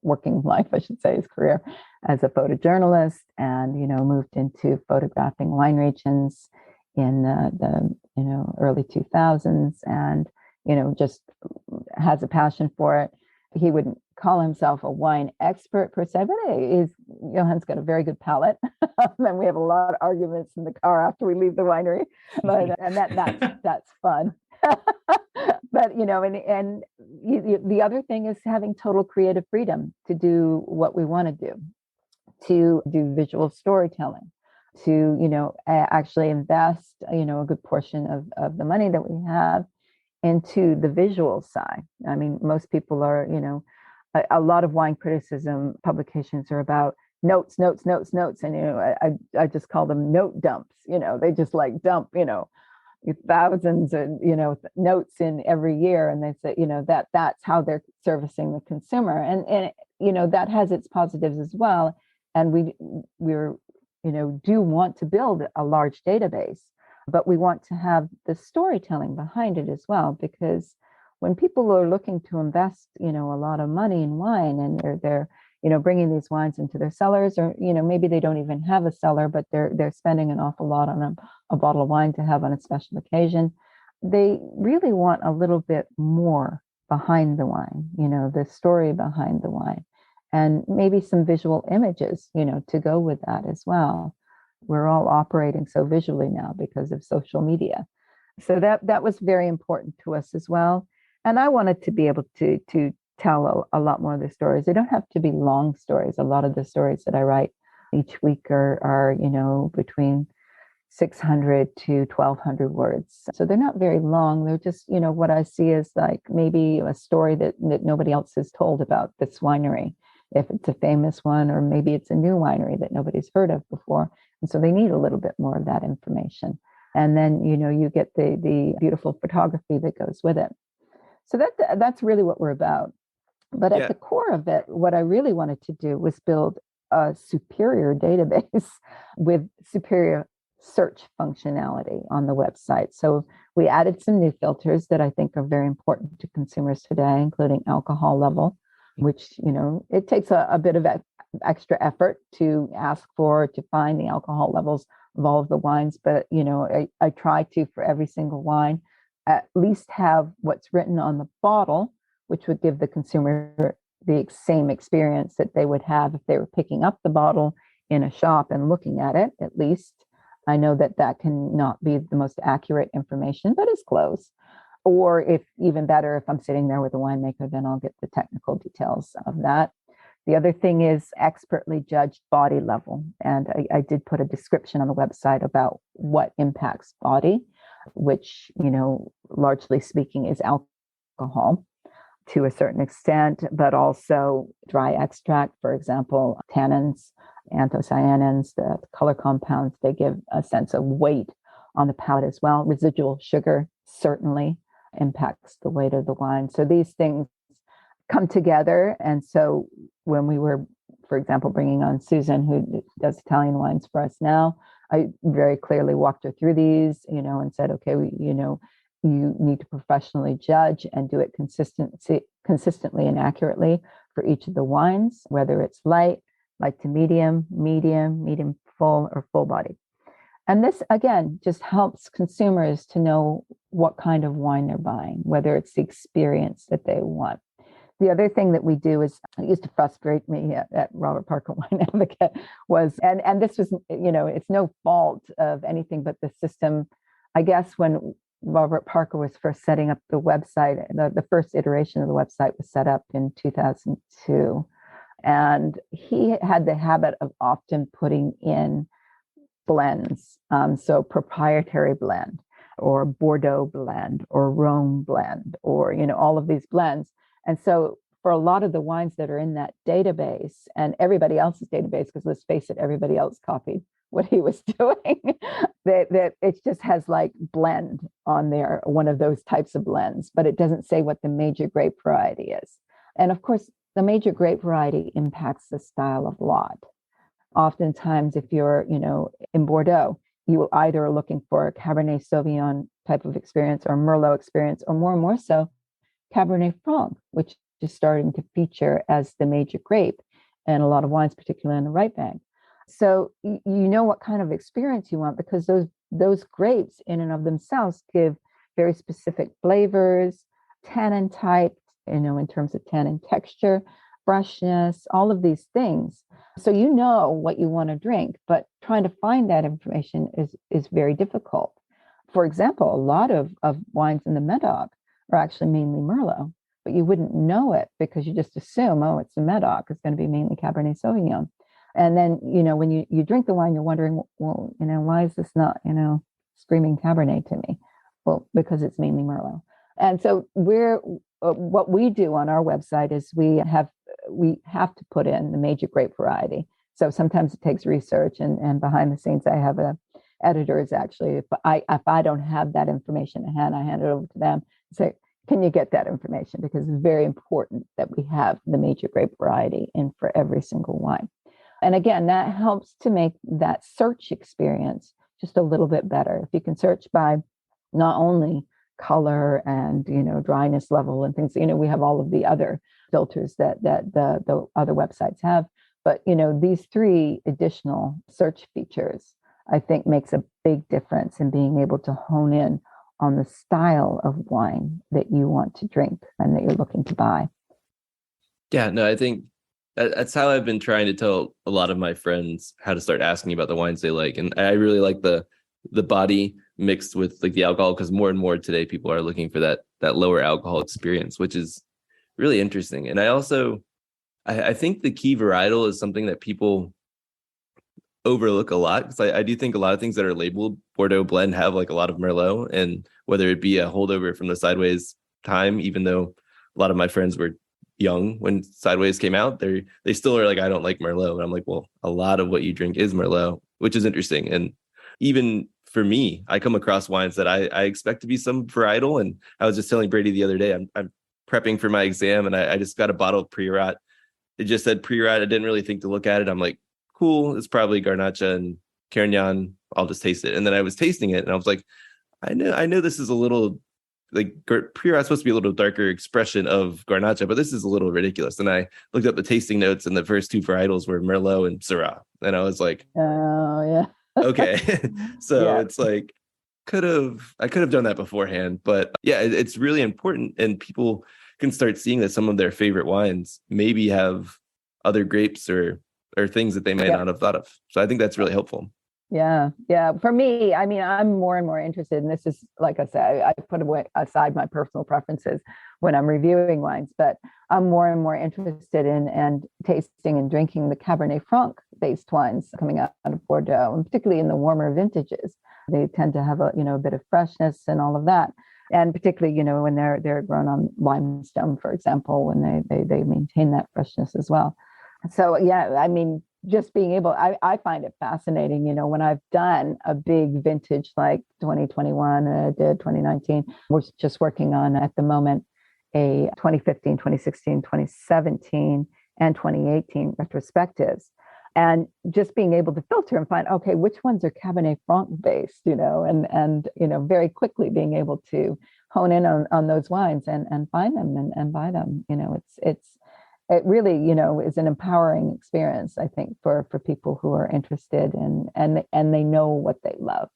working life, I should say, his career as a photojournalist, and moved into photographing wine regions in the early 2000s, and just has a passion for it. He wouldn't call himself a wine expert per se, but Johan's got a very good palate. And we have a lot of arguments in the car after we leave the winery, and that's fun. But the other thing is having total creative freedom to do what we want to do visual storytelling, to actually invest a good portion of the money that we have into the visual side. I mean, most people are a lot of wine criticism publications are about notes, and I just call them note dumps. They just dump thousands of notes in every year, and they say that's how they're servicing the consumer, and that has its positives as well. And we're do want to build a large database, but we want to have the storytelling behind it as well, because when people are looking to invest a lot of money in wine, and they're bringing these wines into their cellars, or maybe they don't even have a cellar, but they're spending an awful lot on a bottle of wine to have on a special occasion, they really want a little bit more behind the wine, the story behind the wine, and maybe some visual images to go with that as well. We're all operating so visually now because of social media, so that was very important to us as well. And I wanted to be able to tell a lot more of the stories. They don't have to be long stories. A lot of the stories that I write each week are between 600 to 1,200 words. So they're not very long. They're just, what I see is maybe a story that nobody else has told about this winery, if it's a famous one, or maybe it's a new winery that nobody's heard of before. And so they need a little bit more of that information. And then, you get the beautiful photography that goes with it. So that's really what we're about. But at the core of it, what I really wanted to do was build a superior database with superior search functionality on the website. So we added some new filters that I think are very important to consumers today, including alcohol level, which, it takes a bit of extra effort to ask to find the alcohol levels of all of the wines. But, I try to, for every single wine, at least have what's written on the bottle, which would give the consumer the same experience that they would have if they were picking up the bottle in a shop and looking at it. At least I know that can not be the most accurate information, but it's close. Or if even better, if I'm sitting there with a winemaker, then I'll get the technical details of that. The other thing is expertly judged body level. And I did put a description on the website about what impacts body, which, largely speaking is alcohol to a certain extent, but also dry extract, for example, tannins, anthocyanins, the color compounds, they give a sense of weight on the palate as well. Residual sugar certainly impacts the weight of the wine. So these things come together. And so when we were, for example, bringing on Susan, who does Italian wines for us now, I very clearly walked her through these, and said, okay, you need to professionally judge and do it consistently and accurately for each of the wines, whether it's light to medium, medium full, or full body. And this, again, just helps consumers to know what kind of wine they're buying, whether it's the experience that they want. The other thing that we do is, it used to frustrate me at Robert Parker Wine Advocate was, and this was, it's no fault of anything but the system. I guess when Robert Parker was first setting up the website, the first iteration of the website was set up in 2002. And he had the habit of often putting in blends, so proprietary blend or Bordeaux blend or Rhone blend or, all of these blends. And so for a lot of the wines that are in that database and everybody else's database, because let's face it, everybody else copied what he was doing, that it just has like blend on there, one of those types of blends, but it doesn't say what the major grape variety is. And of course, the major grape variety impacts the style a lot. Oftentimes, if you're, in Bordeaux, you either are looking for a Cabernet Sauvignon type of experience or Merlot experience, or more and more so, Cabernet Franc, which is starting to feature as the major grape in a lot of wines, particularly in the right bank. So you know what kind of experience you want, because those grapes in and of themselves give very specific flavors, tannin type, in terms of tannin texture, freshness, all of these things. So you know what you want to drink, but trying to find that information is very difficult. For example, a lot of wines in the Medoc are actually mainly Merlot, but you wouldn't know it because you just assume, oh, it's the Medoc, it's going to be mainly Cabernet Sauvignon. And then, when you drink the wine, you're wondering, well, why is this not, screaming Cabernet to me? Well, because it's mainly Merlot. And so what we do on our website is we have to put in the major grape variety. So sometimes it takes research, and behind the scenes, I have editors actually. If I don't have that information at hand, I hand it over to them and say, can you get that information? Because it's very important that we have the major grape variety in for every single wine. And again, that helps to make that search experience just a little bit better. If you can search by not only color and, dryness level and things, we have all of the other filters that the other websites have. But, these three additional search features, I think, makes a big difference in being able to hone in on the style of wine that you want to drink and that you're looking to buy. Yeah, no, I think that's how I've been trying to tell a lot of my friends how to start asking about the wines they like. And I really like the body mixed with like the alcohol, because more and more today people are looking for that lower alcohol experience, which is really interesting. And I think the key varietal is something that people overlook a lot, because I do think a lot of things that are labeled Bordeaux blend have like a lot of Merlot, and whether it be a holdover from the Sideways time, even though a lot of my friends were young when Sideways came out, they still are like, I don't like Merlot. And I'm like, well, a lot of what you drink is Merlot, which is interesting. And even for me, I come across wines that I expect to be some varietal. And I was just telling Brady the other day, I'm prepping for my exam, and I just got a bottle of Priorat. It just said Priorat. I didn't really think to look at it. I'm like, cool, it's probably Garnacha and Carignan. I'll just taste it. And then I was tasting it, and I was like, I know this is a little like Priorat's supposed to be a little darker expression of Garnacha, but this is a little ridiculous. And I looked up the tasting notes, and the first two varietals were Merlot and Syrah. And I was like, oh yeah. Okay. So yeah. It's like, I could have done that beforehand, but yeah, it's really important, and people can start seeing that some of their favorite wines maybe have other grapes or things that they may not have thought of. So I think that's really helpful. Yeah. For me, I mean, I'm more and more interested, and this is, like I said, I put aside my personal preferences when I'm reviewing wines, but I'm more and more interested in and tasting and drinking the Cabernet Franc based wines coming out of Bordeaux, and particularly in the warmer vintages. They tend to have a bit of freshness and all of that. And particularly, when they're grown on limestone, for example, when they maintain that freshness as well. So, yeah, I mean, just being able, I find it fascinating, when I've done a big vintage like 2021, I did 2019, we're just working on at the moment a 2015, 2016, 2017, and 2018 retrospectives. And just being able to filter and find, okay, which ones are Cabernet Franc based, and very quickly being able to hone in on those wines and find them and buy them. it really, is an empowering experience, I think, for people who are interested and they know what they love,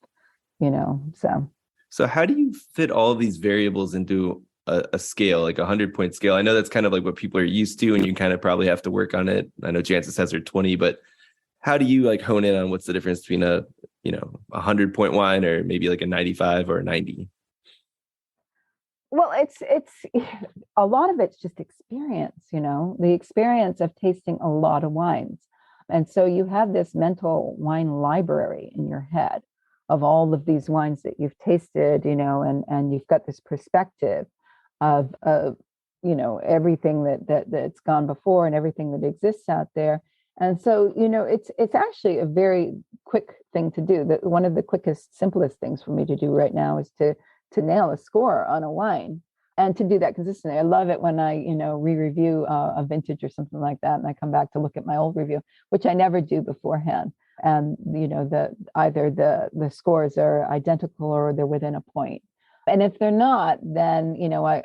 so. So how do you fit all of these variables into a scale, like 100-point scale? I know that's kind of like what people are used to, and you kind of probably have to work on it. I know Jancis has her 20, but how do you like hone in on what's the difference between a 100-point wine or maybe like a 95 or a 90? Well, it's a lot of it's just experience, the experience of tasting a lot of wines. And so you have this mental wine library in your head of all of these wines that you've tasted, and you've got this perspective of everything that's gone before and everything that exists out there. And so, it's actually a very quick thing to do. That one of the quickest, simplest things for me to do right now is to nail a score on a wine and to do that consistently. I love it when I, re-review a vintage or something like that, and I come back to look at my old review, which I never do beforehand. And either the scores are identical or they're within a point. And if they're not, then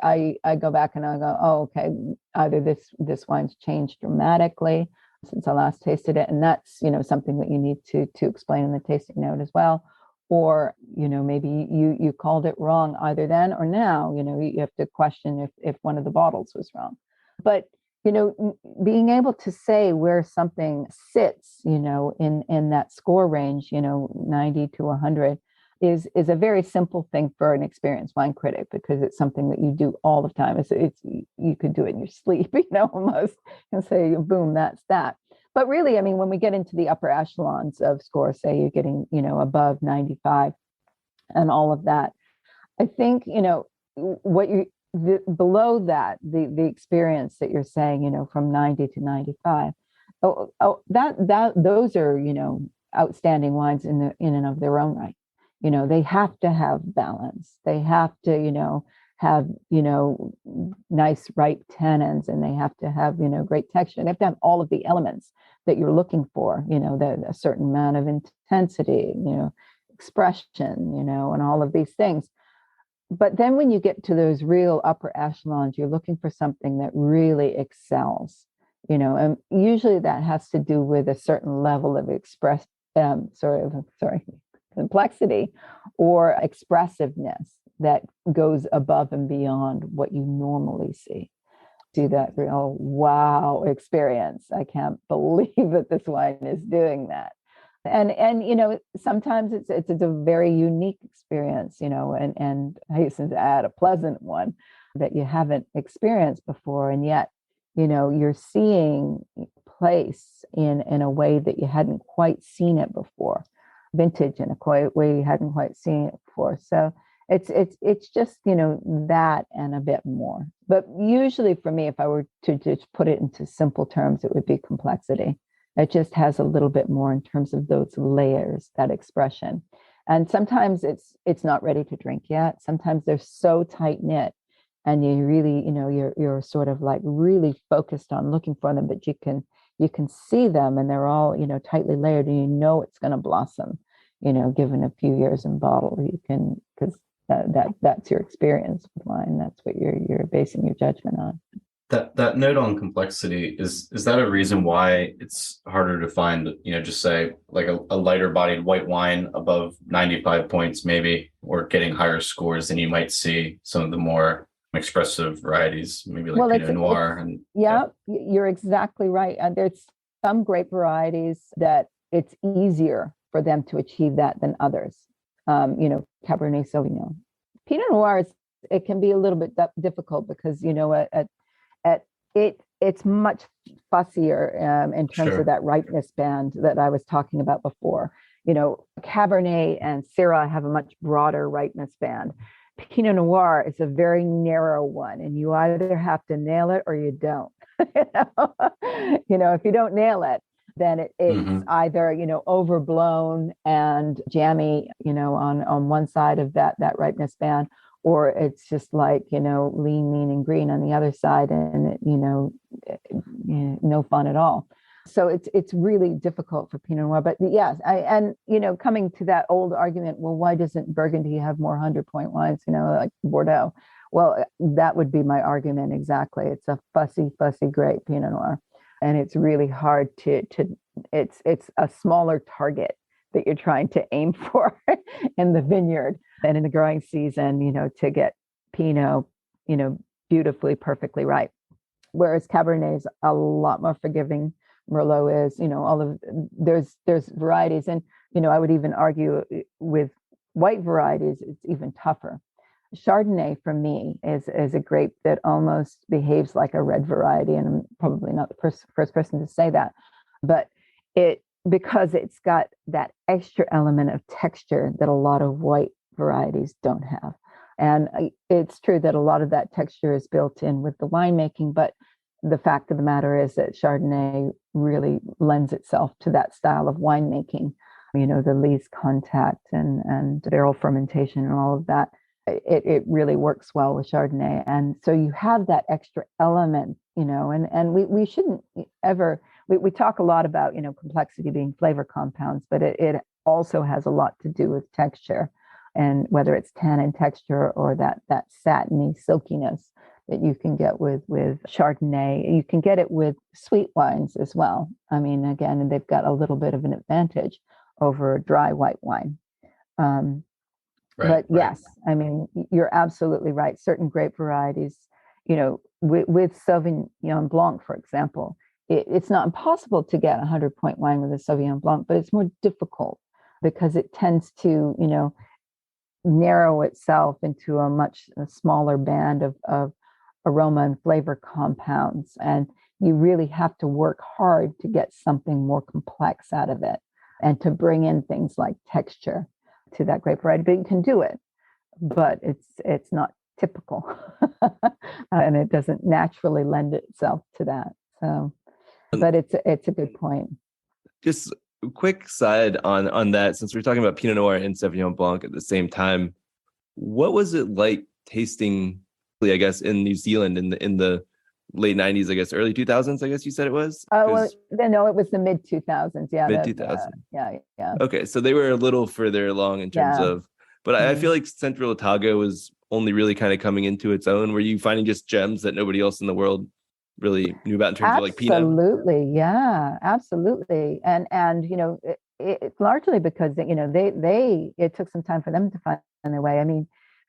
I go back and I go, oh, okay, either this wine's changed dramatically since I last tasted it, and that's something that you need to explain in the tasting note as well. Or maybe you called it wrong either then or now. You have to question if one of the bottles was wrong. But being able to say where something sits, in that score range, 90 to 100, is a very simple thing for an experienced wine critic, because it's something that you do all the time. It's you could do it in your sleep, almost, and say, boom, that's that. But really, I mean, when we get into the upper echelons of score, say you're getting, above 95 and all of that, I think, below that, the experience that you're saying, from 90 to 95, those are, outstanding wines in and of their own right. They have to have balance. They have to, have, nice ripe tannins, and they have to have, great texture. They have to have all of the elements that you're looking for, a certain amount of intensity, expression, and all of these things. But then when you get to those real upper echelons, you're looking for something that really excels, and usually that has to do with a certain level of complexity or expressiveness that goes above and beyond what you normally see. Do that real wow experience. I can't believe that this wine is doing that. And sometimes it's a very unique experience, and I hasten to add, a pleasant one that you haven't experienced before, and yet you're seeing place in a way that you hadn't quite seen it before, vintage in a way you hadn't quite seen it before. So it's just that and a bit more. But usually for me, if I were to just put it into simple terms, it would be complexity. It just has a little bit more in terms of those layers, that expression. And sometimes it's not ready to drink yet. Sometimes they're so tight knit, and you really, you're sort of like really focused on looking for them, but you can see them, and they're all, tightly layered, and it's going to blossom, given a few years in bottle. You can, because that's your experience with wine. That's what you're basing your judgment on. That note on complexity, is that a reason why it's harder to find, just say like a lighter bodied white wine above 95 points maybe, or getting higher scores than you might see some of the more expressive varieties, maybe like Pinot Noir? You're exactly right. And there's some grape varieties that it's easier for them to achieve that than others. Cabernet Sauvignon. Pinot Noir, it can be a little bit difficult because, it's much fussier in terms of that ripeness band that I was talking about before. Cabernet and Syrah have a much broader ripeness band. Pinot Noir is a very narrow one, and you either have to nail it or you don't. If you don't nail it, then it's either overblown and jammy, on one side of that ripeness band, or it's just like lean, mean, and green on the other side, and no fun at all. So it's really difficult for Pinot Noir. But yes, coming to that old argument, well, why doesn't Burgundy have more 100-point wines, like Bordeaux? Well, that would be my argument exactly. It's a fussy grape, Pinot Noir, and it's really hard to it's a smaller target that you're trying to aim for in the vineyard and in the growing season, to get Pinot, beautifully, perfectly right. Whereas Cabernet is a lot more forgiving. Merlot is, there's varieties, and I would even argue with white varieties, it's even tougher. Chardonnay for me is a grape that almost behaves like a red variety, and I'm probably not the first person to say that, but because it's got that extra element of texture that a lot of white varieties don't have. And it's true that a lot of that texture is built in with the winemaking, but the fact of the matter is that Chardonnay really lends itself to that style of winemaking, the lees contact and barrel fermentation and all of that. It really works well with Chardonnay. And so you have that extra element, and we shouldn't ever, we talk a lot about, complexity being flavor compounds, but it also has a lot to do with texture, and whether it's tannin texture or that satiny silkiness that you can get with Chardonnay. You can get it with sweet wines as well. I mean, again, they've got a little bit of an advantage over dry white wine. But yes, I mean, you're absolutely right. Certain grape varieties, with Sauvignon Blanc, for example, it's not impossible to get 100-point wine with a Sauvignon Blanc, but it's more difficult because it tends to, narrow itself into a much smaller band of aroma and flavor compounds. And you really have to work hard to get something more complex out of it and to bring in things like texture to that grape variety. But you can do it, but it's not typical and it doesn't naturally lend itself to that. So, but it's a good point. Just a quick side on that, since we're talking about Pinot Noir and Sauvignon Blanc at the same time, what was it like tasting, I guess, in New Zealand in the late 90s, I guess, early 2000s, I guess you said it was? Oh, well, no, it was the mid 2000s. Yeah. Mid 2000s. Yeah. Okay. So they were a little further along in terms of, but I feel like Central Otago was only really kind of coming into its own. Were you finding just gems that nobody else in the world really knew about in terms of like Pinot? Absolutely. Yeah, absolutely. And it's largely because, it took some time for them to find their way. I mean,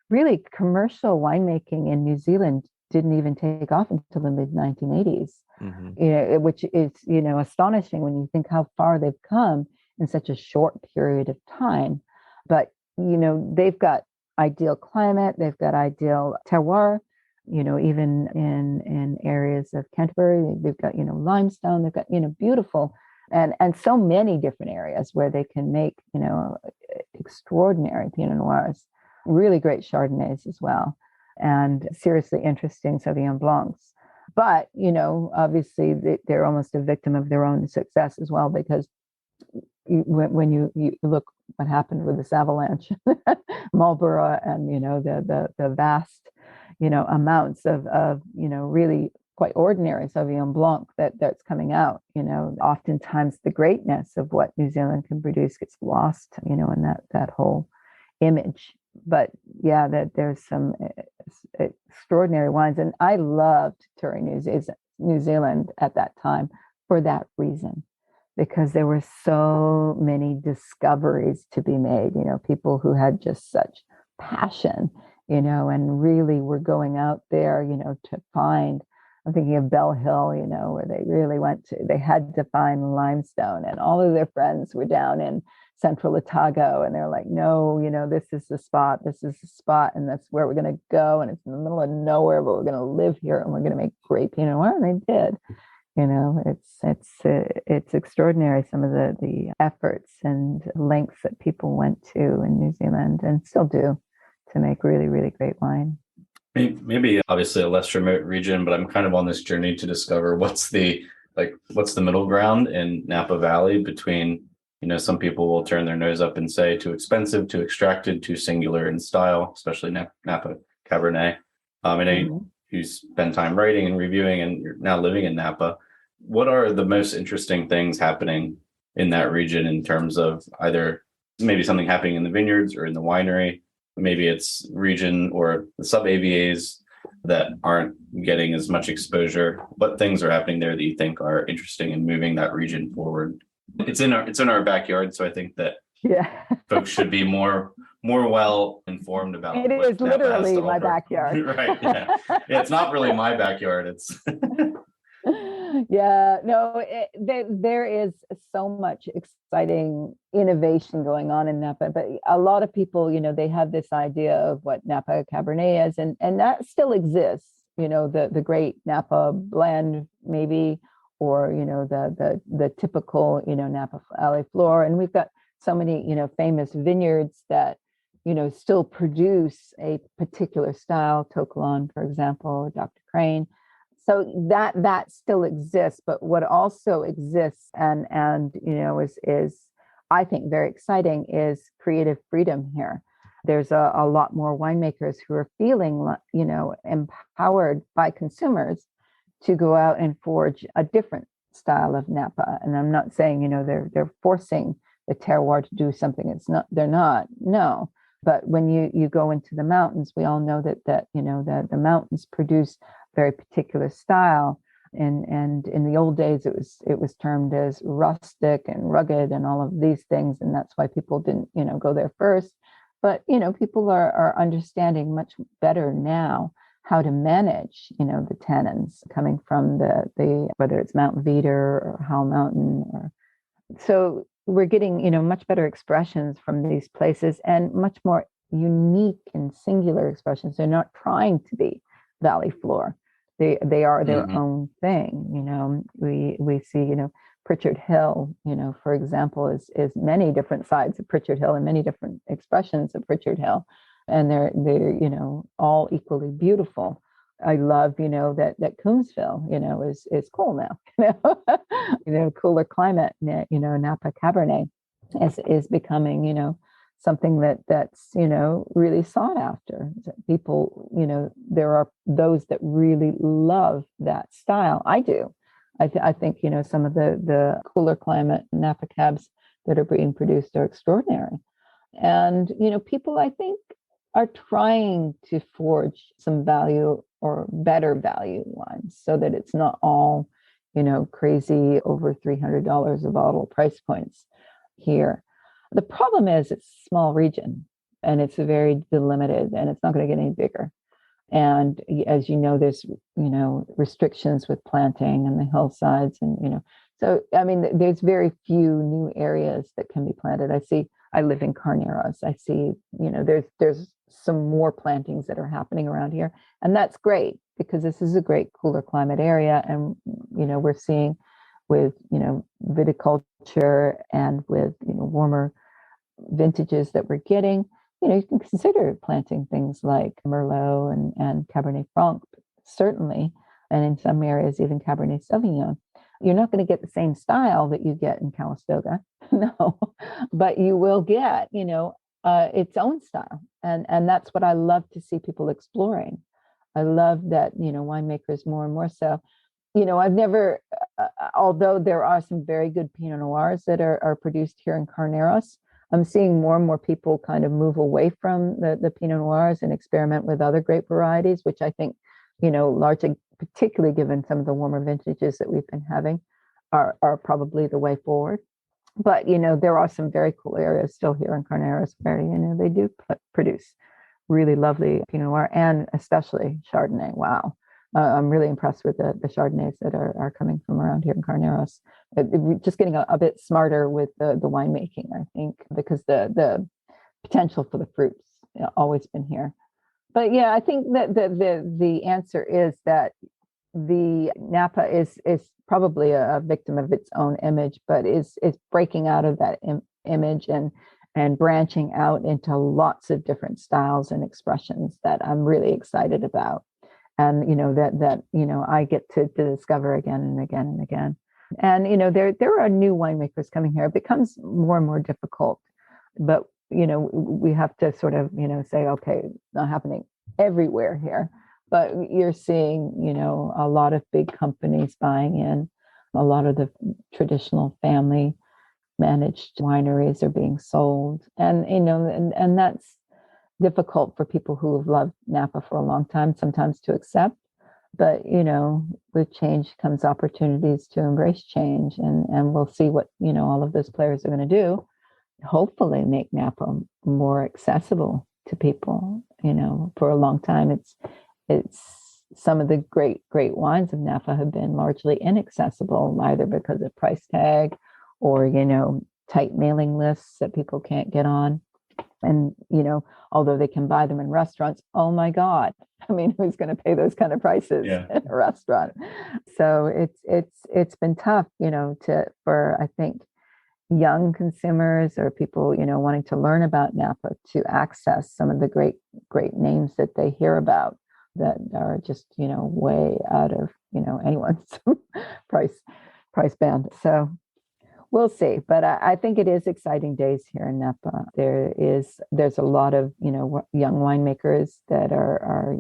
really commercial winemaking in New Zealand didn't even take off until the mid 1980s, which is, astonishing when you think how far they've come in such a short period of time. But, they've got ideal climate, they've got ideal terroir, even in areas of Canterbury, they've got, limestone, they've got, beautiful and so many different areas where they can make, extraordinary Pinot Noirs, really great Chardonnays as well, and seriously interesting Sauvignon Blancs. But, obviously they're almost a victim of their own success as well, because when you look what happened with this avalanche, Marlborough, and, the vast, amounts of really quite ordinary Sauvignon Blanc that's coming out, oftentimes the greatness of what New Zealand can produce gets lost, in that whole image. But yeah, that there's some extraordinary wines, and I loved touring New Zealand at that time for that reason, because there were so many discoveries to be made, people who had just such passion, and really were going out there, to find, I'm thinking of Bell Hill, where they really they had to find limestone, and all of their friends were down in Central Otago, and they're like, no, this is the spot, and that's where we're going to go, and it's in the middle of nowhere, but we're going to live here, and we're going to make great Pinot Noir, and they did. It's extraordinary, some of the efforts and lengths that people went to in New Zealand and still do to make really, really great wine. Maybe obviously a less remote region, but I'm kind of on this journey to discover what's the middle ground in Napa Valley between, some people will turn their nose up and say too expensive, too extracted, too singular in style, especially Napa Cabernet. I know you spend time writing and reviewing, and you're now living in Napa. What are the most interesting things happening in that region in terms of either maybe something happening in the vineyards or in the winery maybe it's region or the sub AVAs that aren't getting as much exposure? What things are happening there that you think are interesting in moving that region forward? It's in our backyard, so I think that folks should be more well informed about it. What Is Napa has literally to my offer. backyard. Right. Yeah. It's not really my backyard. It's Yeah, no, there is so much exciting innovation going on in Napa, but a lot of people, they have this idea of what Napa Cabernet is, and that still exists. The great Napa blend, maybe, or the typical Napa Valley floor, and we've got so many famous vineyards that still produce a particular style. Tokelon, for example, Dr. Crane. So that still exists, but what also exists and is I think very exciting is creative freedom here. There's a lot more winemakers who are feeling empowered by consumers to go out and forge a different style of Napa. And I'm not saying they're forcing the terroir to do something they're not. No. But when you go into the mountains, we all know that the mountains produce very particular style, and in the old days it was termed as rustic and rugged and all of these things, and that's why people didn't go there first. But people are understanding much better now how to manage the tannins coming from the whether it's Mount Veeder or Howell Mountain, or so we're getting much better expressions from these places and much more unique and singular expressions. They're not trying to be valley floor. They are their own thing. We see Pritchard Hill, for example, is many different sides of Pritchard Hill and many different expressions of Pritchard Hill, and they're all equally beautiful. I love that Coombsville is cool now. Cooler climate. Napa Cabernet is becoming something that's really sought after. People, there are those that really love that style. I do. I think some of the cooler climate Napa cabs that are being produced are extraordinary, and people, I think, are trying to forge some value or better value wines so that it's not all crazy over $300 a bottle price points here. The problem is it's a small region and it's very delimited, and it's not going to get any bigger. And as there's restrictions with planting and the hillsides, and so I mean there's very few new areas that can be planted. I live in Carneros. I see there's some more plantings that are happening around here, and that's great because this is a great cooler climate area, and we're seeing with viticulture and with warmer vintages that we're getting, you can consider planting things like Merlot and Cabernet Franc, certainly, and in some areas even Cabernet Sauvignon. You're not going to get the same style that you get in Calistoga, no, but you will get its own style, and that's what I love to see people exploring. I love that winemakers more and more so. I've never, although there are some very good Pinot Noirs that are produced here in Carneros, I'm seeing more and more people kind of move away from the Pinot Noirs and experiment with other grape varieties, which I think, largely, particularly given some of the warmer vintages that we've been having, are probably the way forward. But, there are some very cool areas still here in Carneros where, they do produce really lovely Pinot Noir and especially Chardonnay. Wow. I'm really impressed with the Chardonnays that are coming from around here in Carneros. Just getting a bit smarter with the winemaking, I think, because the potential for the fruits always been here. But yeah, I think that the answer is that the Napa is probably a victim of its own image, but is breaking out of that image and branching out into lots of different styles and expressions that I'm really excited about. And that I get to discover again and again and again. And there are new winemakers coming here. It becomes more and more difficult, but we have to sort of say, okay, it's not happening everywhere here, but you're seeing a lot of big companies buying in. A lot of the traditional family managed wineries are being sold, and and difficult for people who have loved Napa for a long time sometimes to accept. But, with change comes opportunities to embrace change. And we'll see what, all of those players are going to do. Hopefully make Napa more accessible to people. For a long time, it's some of the great wines of Napa have been largely inaccessible, either because of price tag or, tight mailing lists that people can't get on. And, although they can buy them in restaurants, oh my God, I mean, who's going to pay those kind of prices in a restaurant? So it's been tough, for, I think, young consumers or people, wanting to learn about Napa to access some of the great names that they hear about that are just, way out of, anyone's price band. So we'll see, but I think it is exciting days here in Napa. There's a lot of young winemakers that are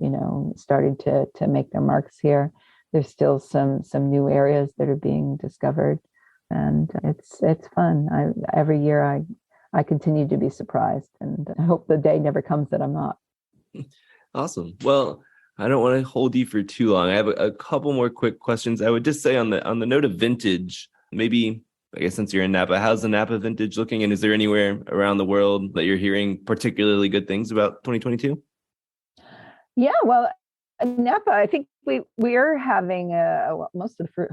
starting to make their marks here. There's still some new areas that are being discovered, and it's fun. Every year I continue to be surprised, and I hope the day never comes that I'm not. Awesome. Well, I don't want to hold you for too long. I have a couple more quick questions. I would just say on the note of vintage, maybe, I guess since you're in Napa, how's the Napa vintage looking? And is there anywhere around the world that you're hearing particularly good things about 2022? Yeah, well, Napa, I think we're having most of the fruit,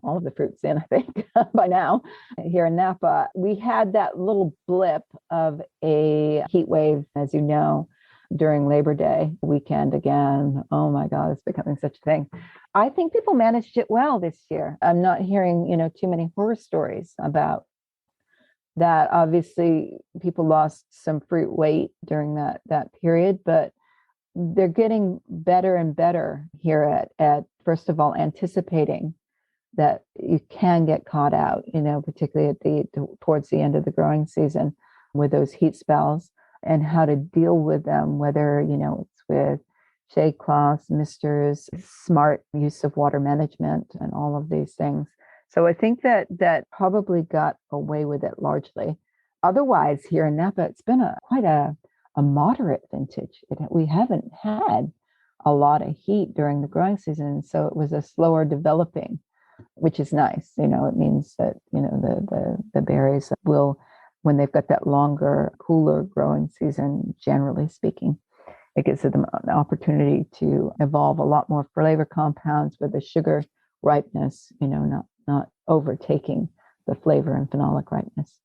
all of the fruits in, I think, by now here in Napa. We had that little blip of a heat wave, as you know, during Labor Day weekend again. Oh my God, it's becoming such a thing. I think people managed it well this year. I'm not hearing, too many horror stories about that. Obviously, people lost some fruit weight during that period, but they're getting better and better here at first of all, anticipating that you can get caught out, particularly towards the end of the growing season with those heat spells, and how to deal with them, whether, it's with shade cloths, misters, smart use of water management, and all of these things. So I think that probably got away with it largely. Otherwise, here in Napa, it's been quite a moderate vintage. We haven't had a lot of heat during the growing season, so it was a slower developing, which is nice. It means that, the berries will, when they've got that longer, cooler growing season, generally speaking, it gives them an opportunity to evolve a lot more flavor compounds with the sugar ripeness, not overtaking the flavor and phenolic ripeness.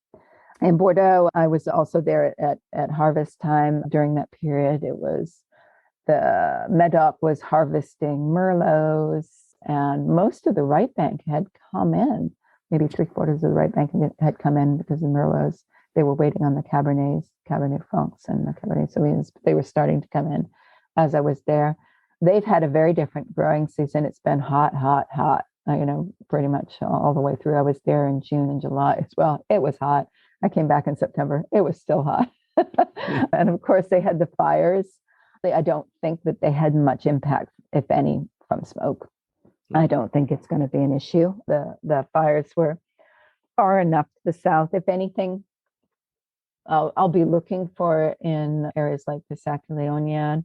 In Bordeaux, I was also there at harvest time during that period. It was the Medoc was harvesting Merlots, and most of the right bank had come in. Maybe 3/4 of the right bank had come in because the Merlots, they were waiting on the Cabernets, Cabernet Francs and the Cabernet Sauvignons. They were starting to come in as I was there. They've had a very different growing season. It's been hot, pretty much all the way through. I was there in June and July as well. It was hot. I came back in September. It was still hot. And of course, they had the fires. I don't think that they had much impact, if any, from smoke. I don't think it's going to be an issue. The fires were far enough to the south. If anything, I'll be looking for it in areas like the Sacco-Leognan.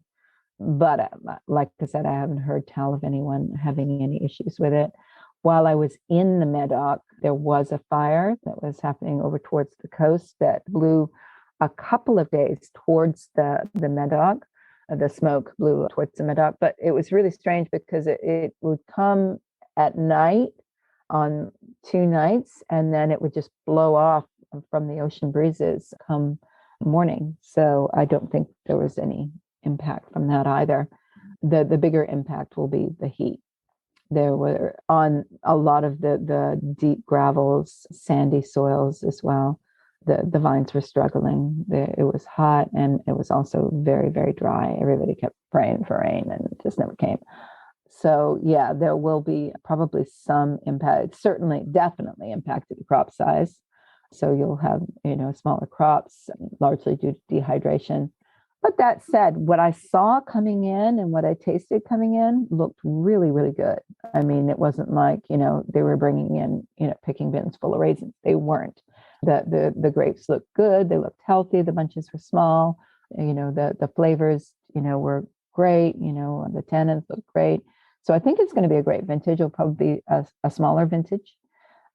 But like I said, I haven't heard tell of anyone having any issues with it. While I was in the Medoc, there was a fire that was happening over towards the coast that blew a couple of days towards the Medoc. The smoke blew towards the Medoc, but it was really strange because it would come at night on 2 nights, and then it would just blow off from the ocean breezes come morning. So I don't think there was any impact from that either. The bigger impact will be the heat. There were on a lot of the deep gravels, sandy soils as well. The vines were struggling. It was hot, and it was also very, very dry. Everybody kept praying for rain, and it just never came. So yeah, there will be probably some impact. Certainly, definitely impacted the crop size. So you'll have, smaller crops, largely due to dehydration. But that said, what I saw coming in and what I tasted coming in looked really, really good. I mean, it wasn't like, they were bringing in, picking bins full of raisins. They weren't. The grapes looked good. They looked healthy. The bunches were small. The flavors, were great. The tannins look great. So I think it's going to be a great vintage. It'll probably be a smaller vintage,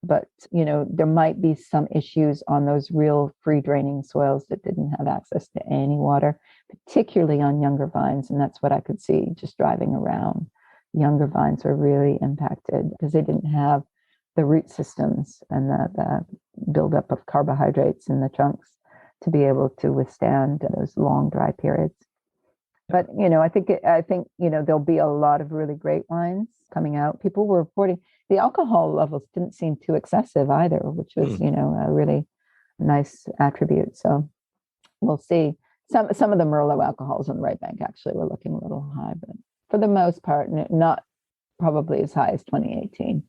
but there might be some issues on those real free draining soils that didn't have access to any water, particularly on younger vines. And that's what I could see just driving around. Younger vines were really impacted because they didn't have the root systems and the buildup of carbohydrates in the trunks to be able to withstand those long dry periods. But I think there'll be a lot of really great wines coming out. People were reporting the alcohol levels didn't seem too excessive either, which was a really nice attribute. So we'll see. Some of the Merlot alcohols on the right bank actually were looking a little high, but for the most part, not probably as high as 2018.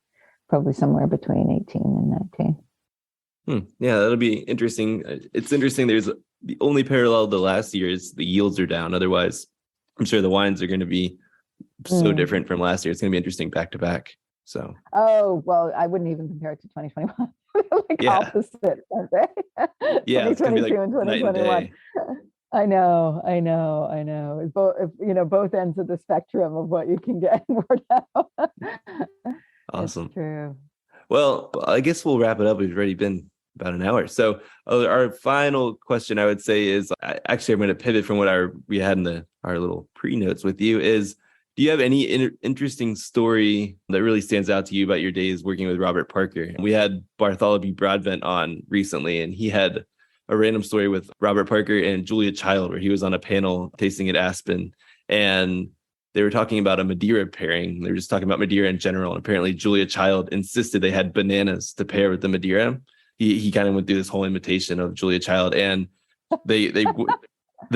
Probably somewhere between 18 and 19. Yeah, that'll be interesting. It's interesting. There's the only parallel to last year is the yields are down. Otherwise, I'm sure the wines are going to be so different from last year. It's going to be interesting back to back. So. Oh, well, I wouldn't even compare it to 2021. Opposite, aren't they? Yeah, it's going to be like and 2021. I know. Both ends of the spectrum of what you can get more now. Awesome. It's true. Well, I guess we'll wrap it up. We've already been about an hour. So our final question, I would say, is actually I'm going to pivot from what we had in our little pre-notes with you. Is do you have any interesting story that really stands out to you about your days working with Robert Parker? We had Bartholomew Broadbent on recently, and he had a random story with Robert Parker and Julia Child, where he was on a panel tasting at Aspen, and they were talking about a Madeira pairing. They were just talking about Madeira in general. And apparently Julia Child insisted they had bananas to pair with the Madeira. He kind of went through this whole imitation of Julia Child, and they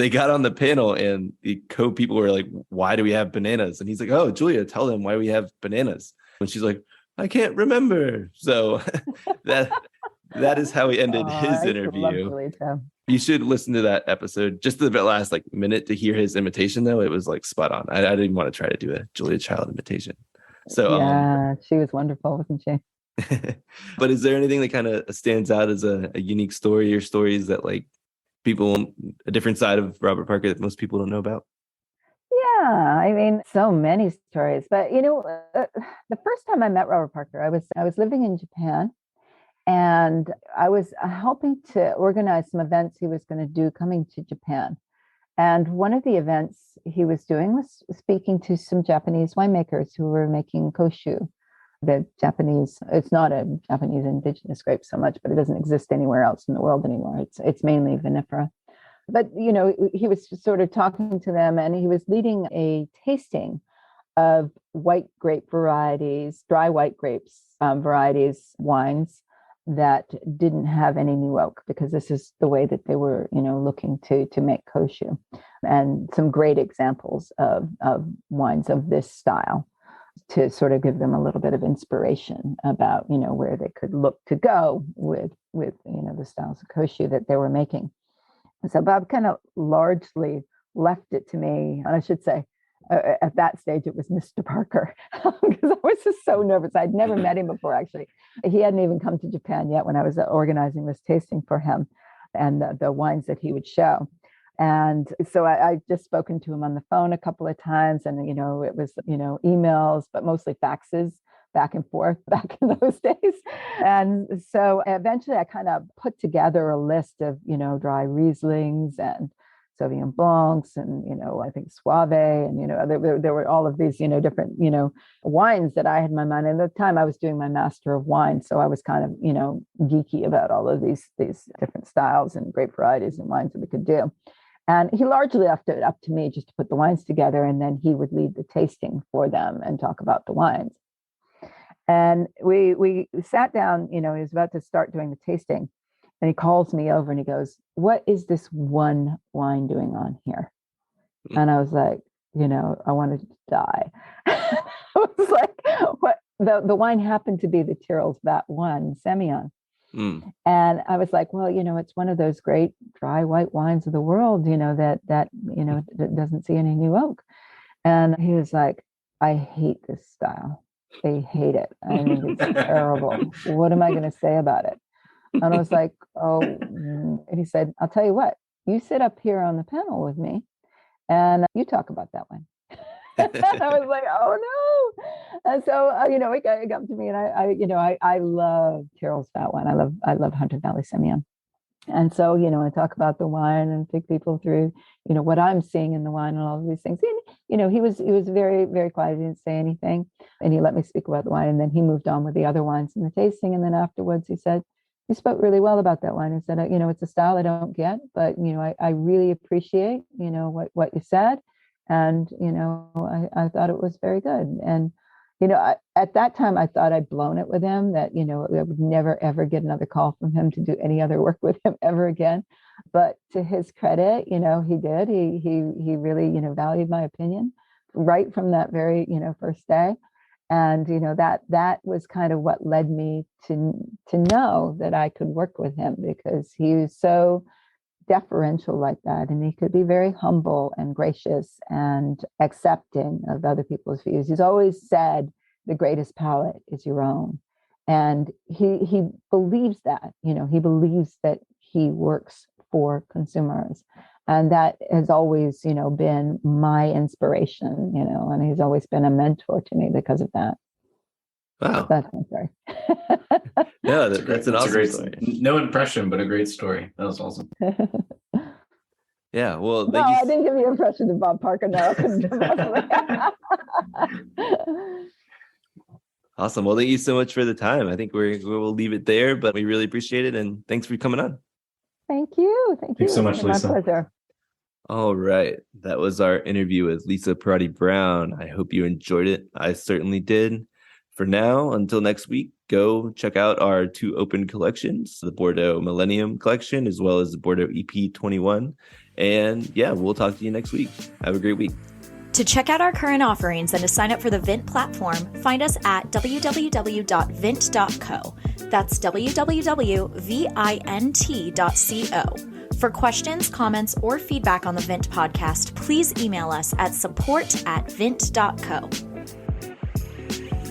got on the panel, and the people were like, "Why do we have bananas?" And he's like, "Oh, Julia, tell them why we have bananas." And she's like, "I can't remember." So that is how he ended his interview. You should listen to that episode. Just the last minute to hear his imitation, though. It was spot on. I didn't want to try to do a Julia Child imitation. So yeah, she was wonderful, wasn't she? But is there anything that kind of stands out as a unique story or stories that people, a different side of Robert Parker that most people don't know about? Yeah, I mean, so many stories. But the first time I met Robert Parker, I was living in Japan. And I was helping to organize some events he was going to do coming to Japan. And one of the events he was doing was speaking to some Japanese winemakers who were making koshu. The Japanese, it's not a Japanese indigenous grape so much, but it doesn't exist anywhere else in the world anymore. It's mainly vinifera. But, he was sort of talking to them, and he was leading a tasting of white grape varieties, dry white grapes varieties, wines that didn't have any new oak, because this is the way that they were, looking to make koshu. And some great examples of wines of this style to sort of give them a little bit of inspiration about, where they could look to go with the styles of koshu that they were making. So Bob kind of largely left it to me, and I should say, at that stage, it was Mr. Parker, because I was just so nervous. I'd never met him before, actually. He hadn't even come to Japan yet when I was organizing this tasting for him and the wines that he would show. And so I just spoken to him on the phone a couple of times, and, it was, emails, but mostly faxes back and forth back in those days. And so eventually I kind of put together a list of, dry Rieslings and Sauvignon Blancs and, I think Suave, and, there were all of these, different, wines that I had in my mind. And at the time I was doing my Master of Wine. So I was kind of, geeky about all of these different styles and grape varieties and wines that we could do. And he largely left it up to me just to put the wines together, and then he would lead the tasting for them and talk about the wines. And we sat down, he was about to start doing the tasting, and he calls me over and he goes, "What is this one wine doing on here?" And I was like, I wanted to die. I was like, what? The wine happened to be the Tyrrell's Vat 1 Semillon. And I was like, well, it's one of those great dry white wines of the world, that doesn't see any new oak. And he was like, "I hate this style. I hate it. I mean, it's terrible. What am I going to say about it?" And I was like, "Oh," and he said, "I'll tell you what, you sit up here on the panel with me and you talk about that wine. I was like, oh no. And so, it got to me, and I love Terrell's fat wine. I love Hunter Valley Semillon. And so, I talk about the wine and take people through, what I'm seeing in the wine and all of these things. And, he was very, very quiet. He didn't say anything. And he let me speak about the wine. And then he moved on with the other wines and the tasting. And then afterwards he said, you spoke really well about that wine. He said, it's a style I don't get, but, I really appreciate, what you said. And, I thought it was very good. And, at that time, I thought I'd blown it with him, that, I would never, ever get another call from him to do any other work with him ever again. But to his credit, he did. He really, valued my opinion right from that very, first day. And, that was kind of what led me to know that I could work with him, because he was so deferential like that, and he could be very humble and gracious and accepting of other people's views. He's always said the greatest palate is your own, and he believes that. He believes that he works for consumers, and that has always been my inspiration. And he's always been a mentor to me because of that. Wow, that's my story. Yeah, that's an awesome story. No impression, but a great story. That was awesome. Yeah, well, I didn't give you an impression of Bob Parker. No, I couldn't. Awesome. Well, thank you so much for the time. I think we'll leave it there, but we really appreciate it, and thanks for coming on. Thank you. Thanks so much, Lisa. My pleasure. All right, that was our interview with Lisa Perrotti-Brown. I hope you enjoyed it. I certainly did. For now, until next week, go check out our 2 open collections, the Bordeaux Millennium Collection, as well as the Bordeaux EP21. And yeah, we'll talk to you next week. Have a great week. To check out our current offerings and to sign up for the Vint platform, find us at www.vint.co. That's www.vint.co. For questions, comments, or feedback on the Vint podcast, please email us at support@vint.co.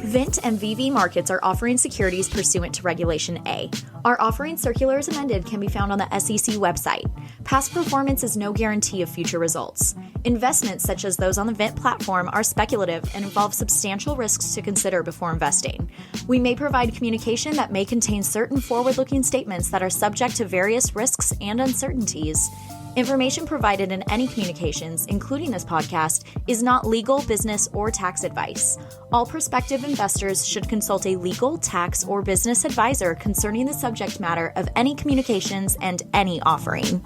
Vint and VV Markets are offering securities pursuant to Regulation A. Our offering circular as amended can be found on the SEC website. Past performance is no guarantee of future results. Investments such as those on the Vint platform are speculative and involve substantial risks to consider before investing. We may provide communication that may contain certain forward-looking statements that are subject to various risks and uncertainties. Information provided in any communications, including this podcast, is not legal, business, or tax advice. All prospective investors should consult a legal, tax, or business advisor concerning the subject matter of any communications and any offering.